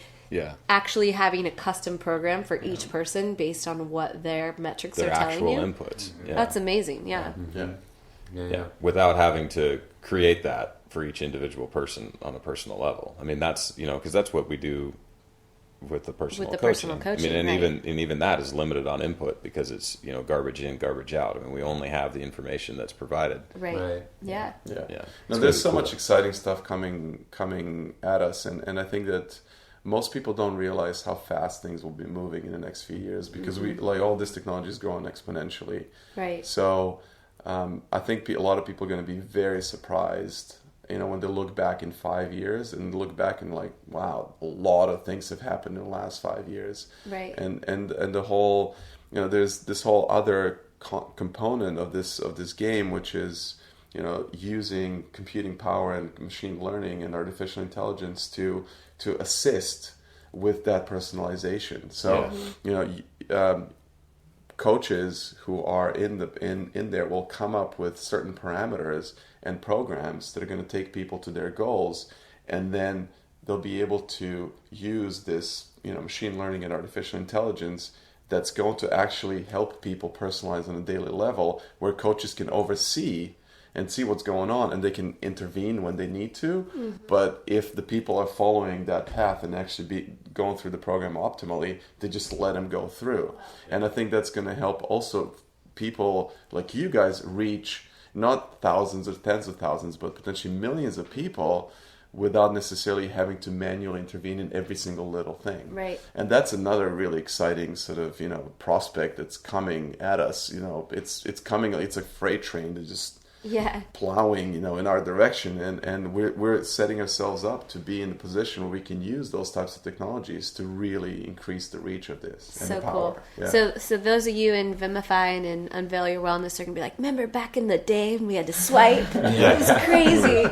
actually having a custom program for each person based on what their metrics are telling you. Their actual inputs. Yeah. That's amazing. Yeah. Without having to create that for each individual person on a personal level. I mean, that's because that's what we do with the personal coaching. I mean, and even that is limited on input because it's garbage in, garbage out. I mean, we only have the information that's provided. Right. Yeah. No, there's so much exciting stuff coming at us, and I think that most people don't realize how fast things will be moving in the next few years, because we like all this technology is growing exponentially. Right. So I think a lot of people are going to be very surprised, when they look back in 5 years and look back and like, wow, a lot of things have happened in the last 5 years. Right. And the whole, there's this whole other component of this game, which is, using computing power and machine learning and artificial intelligence to assist with that personalization. So, coaches who are in there will come up with certain parameters and programs that are going to take people to their goals, and then they'll be able to use this, machine learning and artificial intelligence that's going to actually help people personalize on a daily level, where coaches can oversee and see what's going on, and they can intervene when they need to. But if the people are following that path and actually be going through the program optimally, they just let them go through. And I think that's going to help also people like you guys reach not thousands or tens of thousands, but potentially millions of people without necessarily having to manually intervene in every single little thing. Right. And that's another really exciting sort of, prospect that's coming at us. It's coming, it's a freight train that just plowing, in our direction, and we're setting ourselves up to be in the position where we can use those types of technologies to really increase the reach of this and so the power. Cool. Yeah. So those of you in Vimify and in Unveil Your Wellness are gonna be like, remember back in the day when we had to swipe? It was crazy.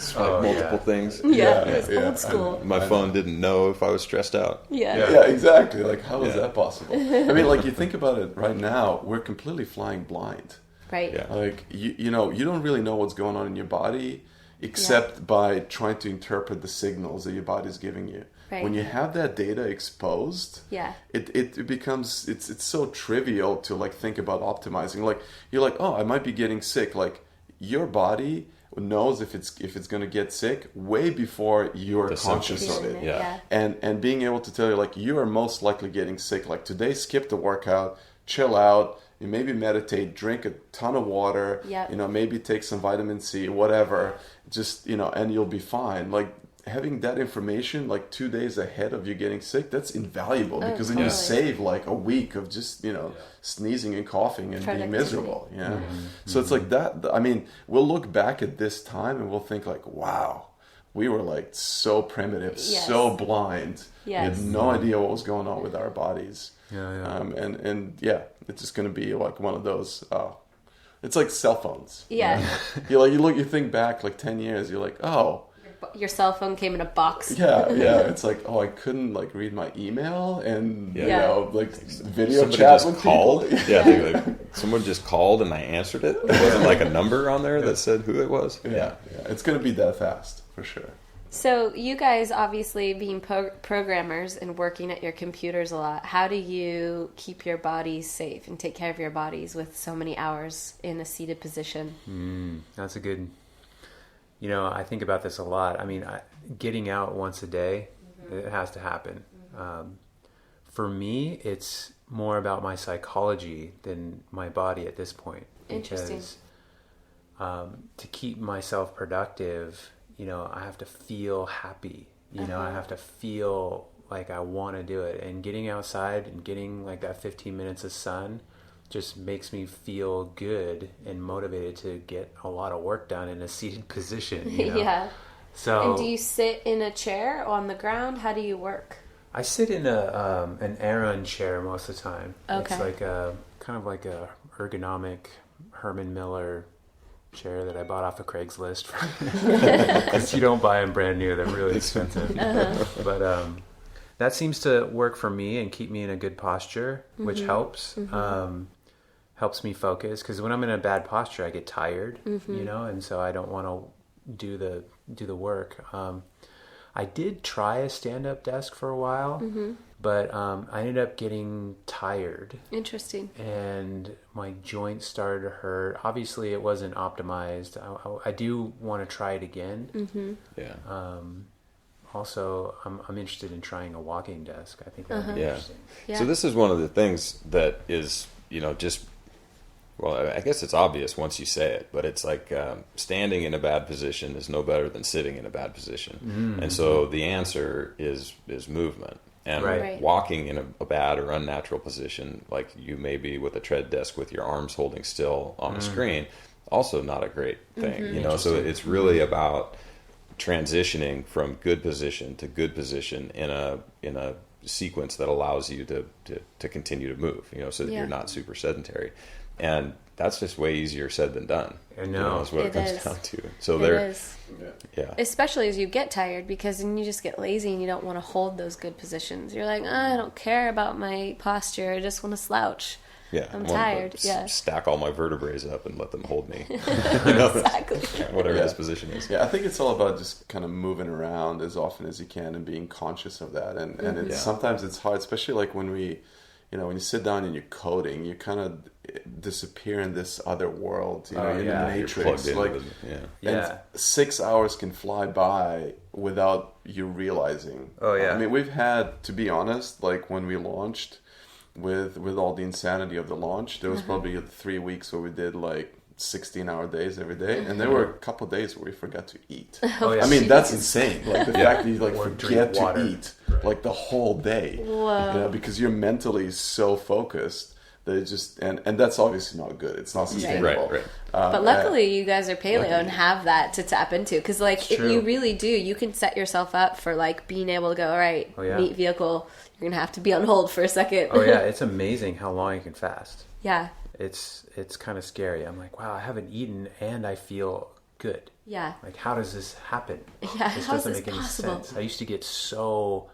Swipe multiple things. It was old school. My phone didn't know if I was stressed out. Yeah, exactly. Like, how is that possible? I mean, like, you think about it right now, we're completely flying blind. Right. Yeah. Like, you don't really know what's going on in your body except by trying to interpret the signals that your body's giving you. Right. When you have that data exposed, it becomes, it's so trivial to like think about optimizing. Like, you're like, oh, I might be getting sick. Like, your body knows if it's going to get sick way before you're conscious of it. And being able to tell you, like, you are most likely getting sick. Like, today, skip the workout, chill out, you maybe meditate, drink a ton of water, maybe take some vitamin C, whatever, just, and you'll be fine. Like, having that information like 2 days ahead of you getting sick, that's invaluable, because then you save like a week of just, sneezing and coughing and being miserable. So it's like that. I mean, we'll look back at this time and we'll think like, wow, we were like so primitive, so blind. We had no idea what was going on with our bodies. It's just going to be like one of those, it's like cell phones. You think back like 10 years, you're like, oh, your cell phone came in a box. It's like, oh, I couldn't like read my email and like video somebody chat just with called. people. Someone just called and I answered it. There wasn't like a number on there that said who it was. It's going to be that fast for sure. So you guys, obviously being programmers and working at your computers a lot, how do you keep your bodies safe and take care of your bodies with so many hours in a seated position? That's a good... I think about this a lot. I mean, getting out once a day, it has to happen. For me, it's more about my psychology than my body at this point. Interesting. Because to keep myself productive, I have to feel happy. I have to feel like I want to do it. And getting outside and getting like that 15 minutes of sun just makes me feel good and motivated to get a lot of work done in a seated position. So, and do you sit in a chair or on the ground? How do you work? I sit in an Aeron chair most of the time. Okay. It's like kind of like a ergonomic Herman Miller chair that I bought off of Craigslist. Because you don't buy them brand new; they're really expensive. But that seems to work for me and keep me in a good posture, which helps. Helps me focus, because when I'm in a bad posture, I get tired, and so I don't want to do the work. I did try a stand-up desk for a while, but I ended up getting tired. Interesting. And my joints started to hurt. Obviously, it wasn't optimized. I do want to try it again. Also, I'm interested in trying a walking desk. I think that would be interesting. So this is one of the things that is, just Well, I guess it's obvious once you say it, but it's like standing in a bad position is no better than sitting in a bad position. Mm-hmm. And so the answer is movement. And walking in a bad or unnatural position, like you may be with a tread desk with your arms holding still on a screen, also not a great thing. You know, so it's really about transitioning from good position to good position in a sequence that allows you to continue to move, you know, so that you're not super sedentary. And that's just way easier said than done. I know. You know, is what it comes down to. So yeah. Especially as you get tired, because then you just get lazy and you don't want to hold those good positions. You're like, I don't care about my posture. I just want to slouch. Yeah, I'm tired. Stack all my vertebrae up and let them hold me. You know, exactly. Whatever this position is. Yeah, I think it's all about just kind of moving around as often as you can and being conscious of that. And it's sometimes it's hard, especially like when when you sit down and you're coding, you kind of disappear in this other world. You know, in the matrix. And 6 hours can fly by without you realizing. Oh yeah. I mean, we've had, to be honest, like when we launched. With all the insanity of the launch, there was probably 3 weeks where we did like 16-hour days every day, and there were a couple of days where we forgot to eat. I mean, that's insane. Like the fact that you like forget to eat like the whole day, you know, because you're mentally so focused that it just and that's obviously not good. It's not sustainable. Right. But luckily, you guys are paleo and have that to tap into, because like you really do. You can set yourself up for like being able to go, all right, meat vehicle. You're gonna have to be on hold for a second. Oh yeah, it's amazing how long you can fast. Yeah. It's kind of scary. I'm like, wow, I haven't eaten and I feel good. Yeah. Like, how does this happen? Yeah. This how doesn't is this make any possible? sense. I used to get so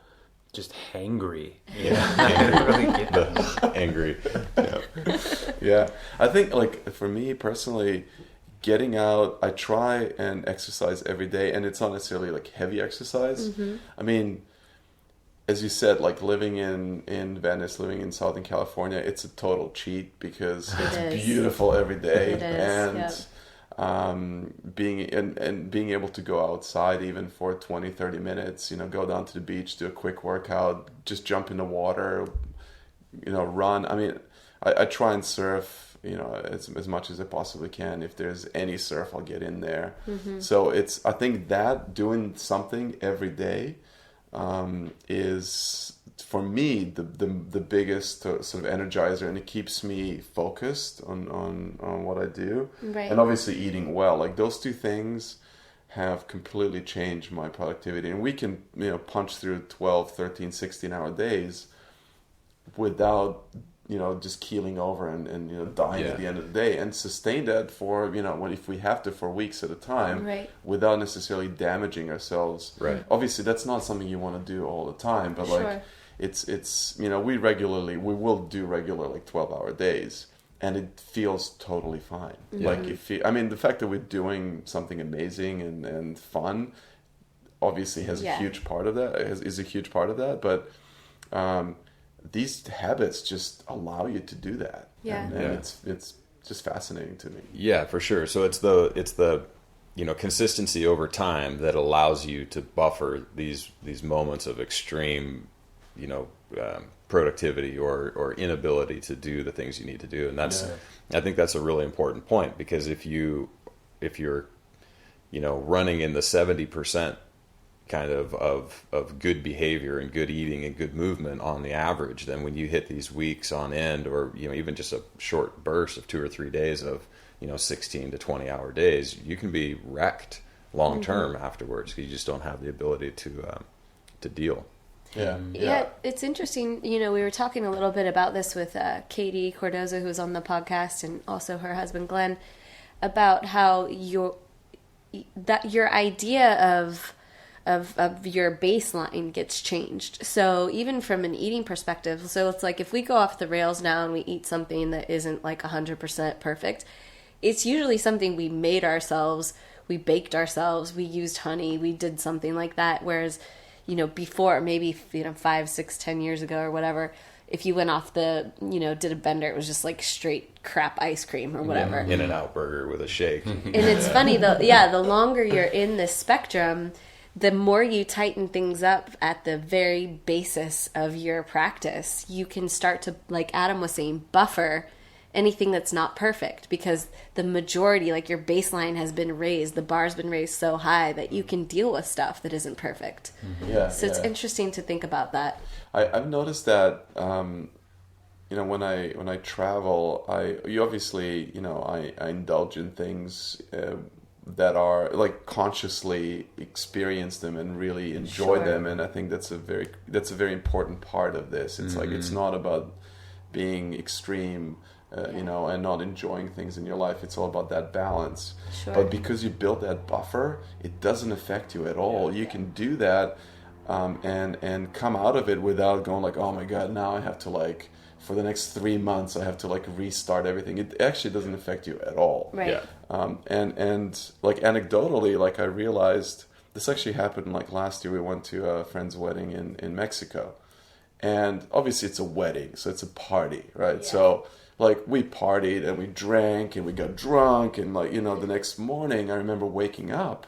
just hangry. I didn't really get that. Angry. Yeah. I think like for me personally, getting out, I try and exercise every day, and it's not necessarily like heavy exercise. I mean, as you said, like living in Venice, living in Southern California, it's a total cheat because it's beautiful every day. It is, and being able to go outside even for 20, 30 minutes, you know, go down to the beach, do a quick workout, just jump in the water, you know, run. I mean, I try and surf, you know, as much as I possibly can. If there's any surf, I'll get in there. So I think that doing something every day is for me the biggest sort of energizer, and it keeps me focused on what I do. And obviously eating well, like those two things have completely changed my productivity, and we can, you know, punch through 12, 13, 16-hour days without, you know, just keeling over and you know, dying at the end of the day, and sustain that for, you know, if we have to, for weeks at a time, without necessarily damaging ourselves. Obviously that's not something you want to do all the time, but like it's you know, we will do regular like 12-hour days, and it feels totally fine. Like I mean, the fact that we're doing something amazing and fun obviously has a huge part of that, is a huge part of that, but these habits just allow you to do that. And it's just fascinating to me. Yeah, for sure. So it's the you know, consistency over time that allows you to buffer these moments of extreme, you know, productivity or inability to do the things you need to do. And that's I think that's a really important point, because if you're, you know, running in the 70% kind of good behavior and good eating and good movement on the average, then when you hit these weeks on end, or, you know, even just a short burst of 2 or 3 days of, you know, 16 to 20 hour days, you can be wrecked long term afterwards, because you just don't have the ability to deal. Yeah, it's interesting. You know, we were talking a little bit about this with Katie Cordoza, who's on the podcast, and also her husband Glenn, about how your idea of your baseline gets changed. So even from an eating perspective, so it's like if we go off the rails now and we eat something that isn't like 100% perfect, it's usually something we made ourselves, we baked ourselves, we used honey, we did something like that. Whereas, you know, before, maybe, you know, 5, 6, 10 years ago or whatever, if you went off the, you know, did a bender, it was just like straight crap ice cream or whatever. In-N-Out burger with a shake. And it's funny though, the longer you're in this spectrum, the more you tighten things up at the very basis of your practice, you can start to, like Adam was saying, buffer anything that's not perfect, because the majority, like your baseline has been raised, the bar's been raised so high that you can deal with stuff that isn't perfect. So it's interesting to think about that. I've noticed that, when I travel, you obviously, I indulge in things that are like consciously experience them and really enjoy them, and I think that's a very important part of this. It's like it's not about being extreme, and not enjoying things in your life. It's all about that balance. But because you build that buffer, it doesn't affect you at all. You can do that, and come out of it without going like, oh my God, now I have to like, for the next 3 months, I have to like restart everything. It actually doesn't affect you at all. Right. And like anecdotally, like I realized this actually happened like last year. We went to a friend's wedding in Mexico, and obviously it's a wedding, so it's a party, right? So like we partied and we drank and we got drunk, and like, the next morning I remember waking up,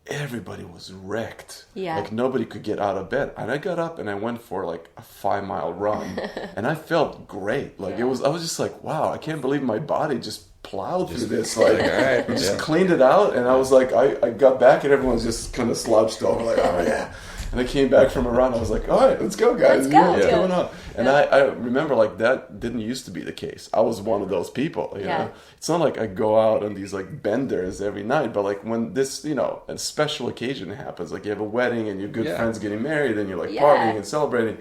everybody was wrecked. Like nobody could get out of bed. And I got up and I went for like a 5-mile run and I felt great. Like I was just like, wow, I can't believe my body just plowed through this. Like, just cleaned it out. And I was like, I got back and everyone was just kind of slouched over like, oh yeah. And I came back from a run. I was like, all right, let's go, guys. What's going on? And I remember like that didn't used to be the case. I was one of those people. You know? It's not like I go out on these like benders every night, but like when this, a special occasion happens, like you have a wedding and your good friends getting married and you're like partying and celebrating.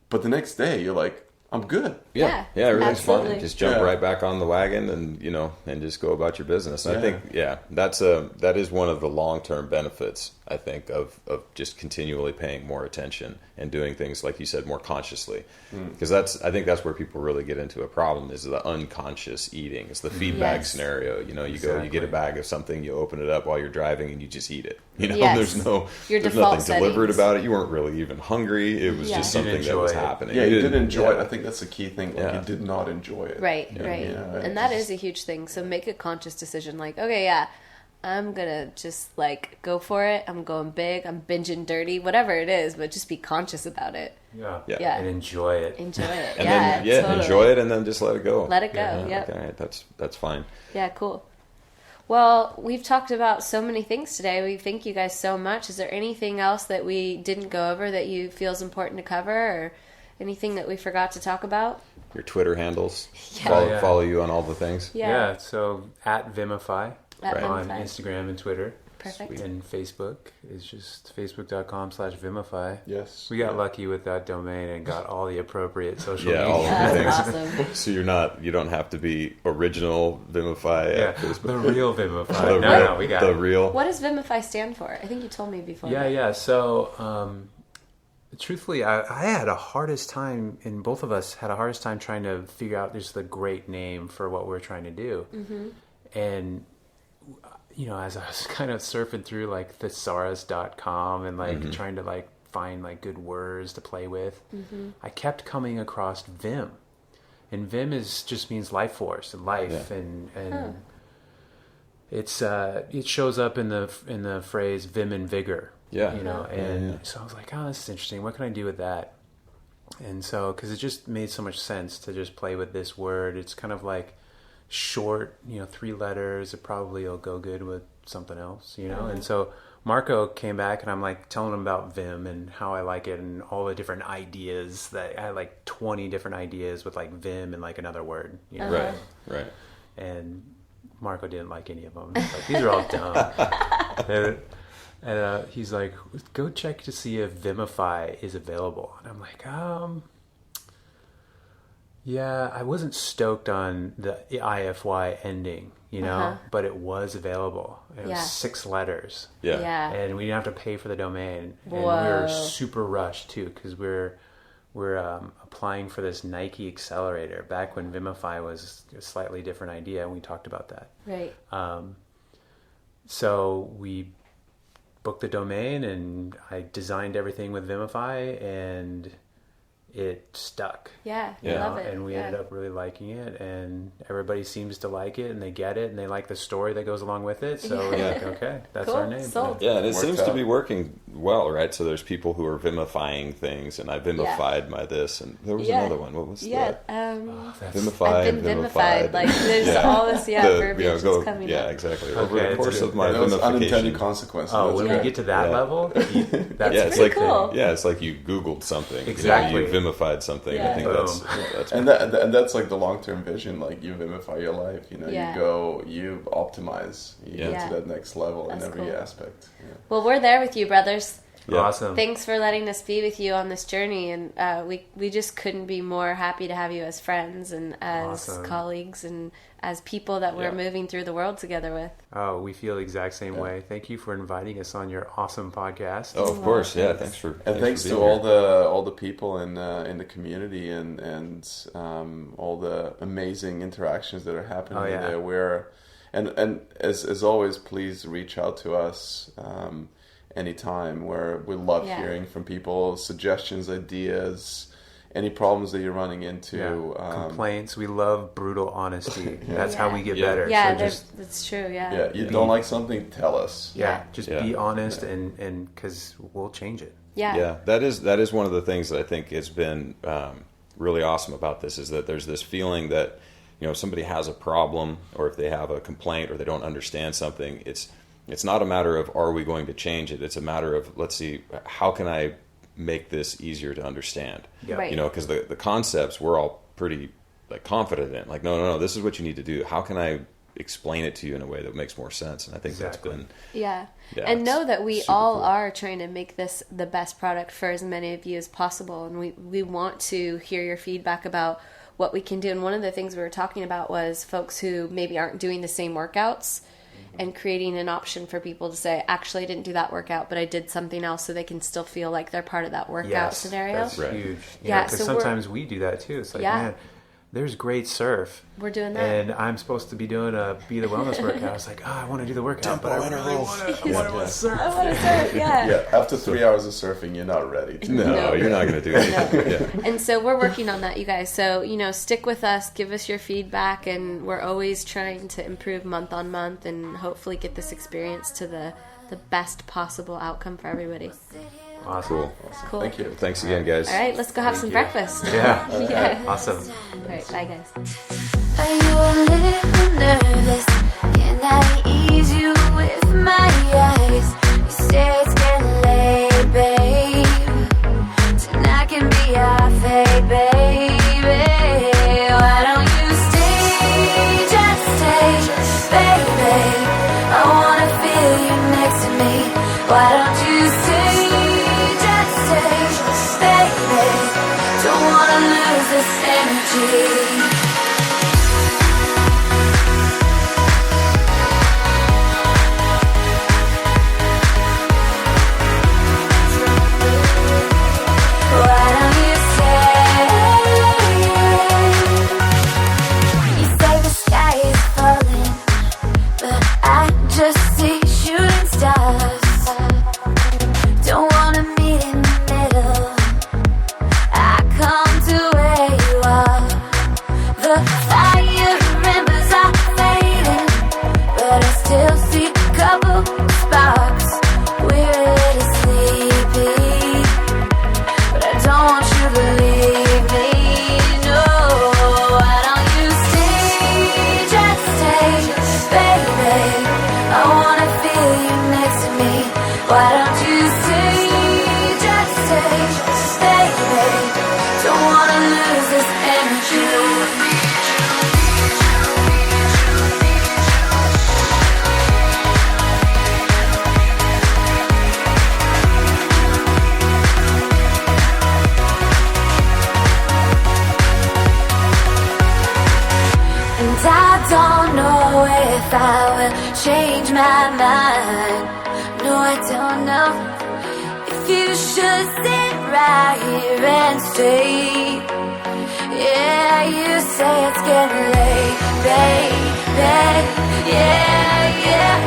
But the next day you're like, I'm good. Everything's fine. Just jump right back on the wagon and and just go about your business. And I think that is one of the long-term benefits, I think, of just continually paying more attention and doing things, like you said, more consciously. Because I think that's where people really get into a problem, is the unconscious eating. It's the feedback scenario. You go, you get a bag of something, you open it up while you're driving and you just eat it. There's nothing deliberate about it. You weren't really even hungry. It was just something that was happening. Yeah, you didn't enjoy it. I think that's the key thing. Like you did not enjoy it. Right. And that is a huge thing. So make a conscious decision like, okay, I'm gonna just like go for it. I'm going big. I'm binging dirty, whatever it is, but just be conscious about it. And enjoy it. And then, totally. Enjoy it, and then just let it go. Let it go. Okay, that's fine. Yeah, cool. Well, we've talked about so many things today. We thank you guys so much. Is there anything else that we didn't go over that you feel is important to cover, or anything that we forgot to talk about? Your Twitter handles. Follow you on all the things. So at Vimify on Instagram and Twitter. Perfect. And Facebook is just facebook.com/Vimify. Yes. We got lucky with that domain and got all the appropriate social media. All of the things. Awesome. So you don't have to be original Vimify at Facebook. The real Vimify. No, we got the real. What does Vimify stand for? I think you told me before. So truthfully, I had a hardest time, and both of us had a hardest time trying to figure out just the great name for what we're trying to do. And as I was kind of surfing through like thesaurus.com and like trying to like find like good words to play with, I kept coming across Vim, and Vim just means life force and life, and it's it shows up in the phrase vim and vigor. So I was like, oh, this is interesting. What can I do with that? And so, because it just made so much sense to just play with this word. It's kind of like short, 3 letters. It probably will go good with something else, And so Marco came back, and I'm like telling him about Vim and how I like it and all the different ideas that I had, like 20 different ideas with like Vim and like another word, Right. And Marco didn't like any of them. Like, these are all dumb. And he's like, go check to see if Vimify is available. And I'm like, I wasn't stoked on the IFY ending, but it was available. It was 6 letters. And we didn't have to pay for the domain. Whoa. And we were super rushed too, because we're applying for this Nike accelerator back when Vimify was a slightly different idea, and we talked about that. Right. So we booked the domain, and I designed everything with Vimify, and it stuck. Yeah, You know, love it. and we ended up really liking it, and everybody seems to like it, and they get it, and they like the story that goes along with it. So we're like, okay, that's Cool. our name. Sold. Yeah, and it seems out. to be working well, right? So there's people who are vimifying things, and I vimified my this, and there was another one. What was that? Vimify, I've been vimified. Like there's all this verbiage that's coming yeah, up. exactly. Okay, Over the it's course good. of my Those unintended vimification. consequences. Oh, That's when great. we get to that level, that's It's pretty like cool. it's like you Googled something. Exactly. You vimified something. Yeah. I think that's And that's like the long-term vision. Like you vimify your life. You know, Yeah. you optimize. You get Yeah. to that next level That's in every cool. aspect. Yeah. Well, we're there with you, brothers. Yeah. awesome. Thanks for letting us be with you on this journey, and we just couldn't be more happy to have you as friends and as Awesome. colleagues and as people that we're Yeah. moving through the world together with. Oh, we feel the exact same way. Thank you for inviting us on your awesome podcast. Oh, of course. Yeah. Thanks for And thanks for to being here. all the people in the community and all the amazing interactions that are happening Oh, yeah. there. Where and as always, please reach out to us anytime. Where we love Yeah. hearing from people, suggestions, ideas, any problems that you're running into. Complaints. We love brutal honesty. That's how we get Yeah. better. Yeah, So just that's true. Yeah. Yeah, you don't like something, tell us. just Yeah. be honest and because we'll change it. Yeah. Yeah, that is one of the things that I think has been really awesome about this is that there's this feeling that if somebody has a problem or if they have a complaint or they don't understand something, it's not a matter of are we going to change it. It's a matter of let's see how can I make this easier to understand. Yeah. Right. Because the concepts we're all pretty confident in. Like no, this is what you need to do. How can I explain it to you in a way that makes more sense? And I think Exactly. that's been Yeah. Yeah, And it's know that we super all cool. are trying to make this the best product for as many of you as possible. And we want to hear your feedback about what we can do. And one of the things we were talking about was folks who maybe aren't doing the same workouts and creating an option for people to say, actually, I didn't do that workout, but I did something else so they can still feel like they're part of that workout scenario. That's Right. huge. Yeah, Because so we're- sometimes we do that too. It's like, Yeah. man, there's great surf. We're doing that. And I'm supposed to be doing a Be the Wellness workout. It's like, I want to do the workout, but I really want to surf. I want to surf, yeah. Yeah, after 3 hours of surfing, you're not ready. no, you're not going to do anything. Yeah. And so we're working on that, you guys. So, stick with us, give us your feedback, and we're always trying to improve month on month and hopefully get this experience to the best possible outcome for everybody. Awesome. Cool. Thank you. Thanks again, guys. All right, let's go have some you. breakfast. Yeah. Yeah. Awesome. All right, bye, guys. Are you a little nervous? Can I ease you with my eyes? You say it's getting late, babe. Tonight can be our fate, baby. Why don't you stay, just stay, baby? I wanna feel you next to me. Why don't you stay, just stay, baby? Don't wanna lose this energy. Why don't you stay? You say the sky is falling, but I just see shooting stars. Don't wanna meet in the middle. I come to where you are. The fire embers are fading, but I still see a couple sparks. We're a little sleepy, but I don't want you to leave me. No, why don't you stay, just stay, baby? I wanna feel you next to me. Why don't you stay, just stay, baby? Don't wanna lose this energy. And I don't know if I will change my mind. No, I don't know if you should sit right here and stay. Yeah, you say it's getting late, baby. Yeah, yeah.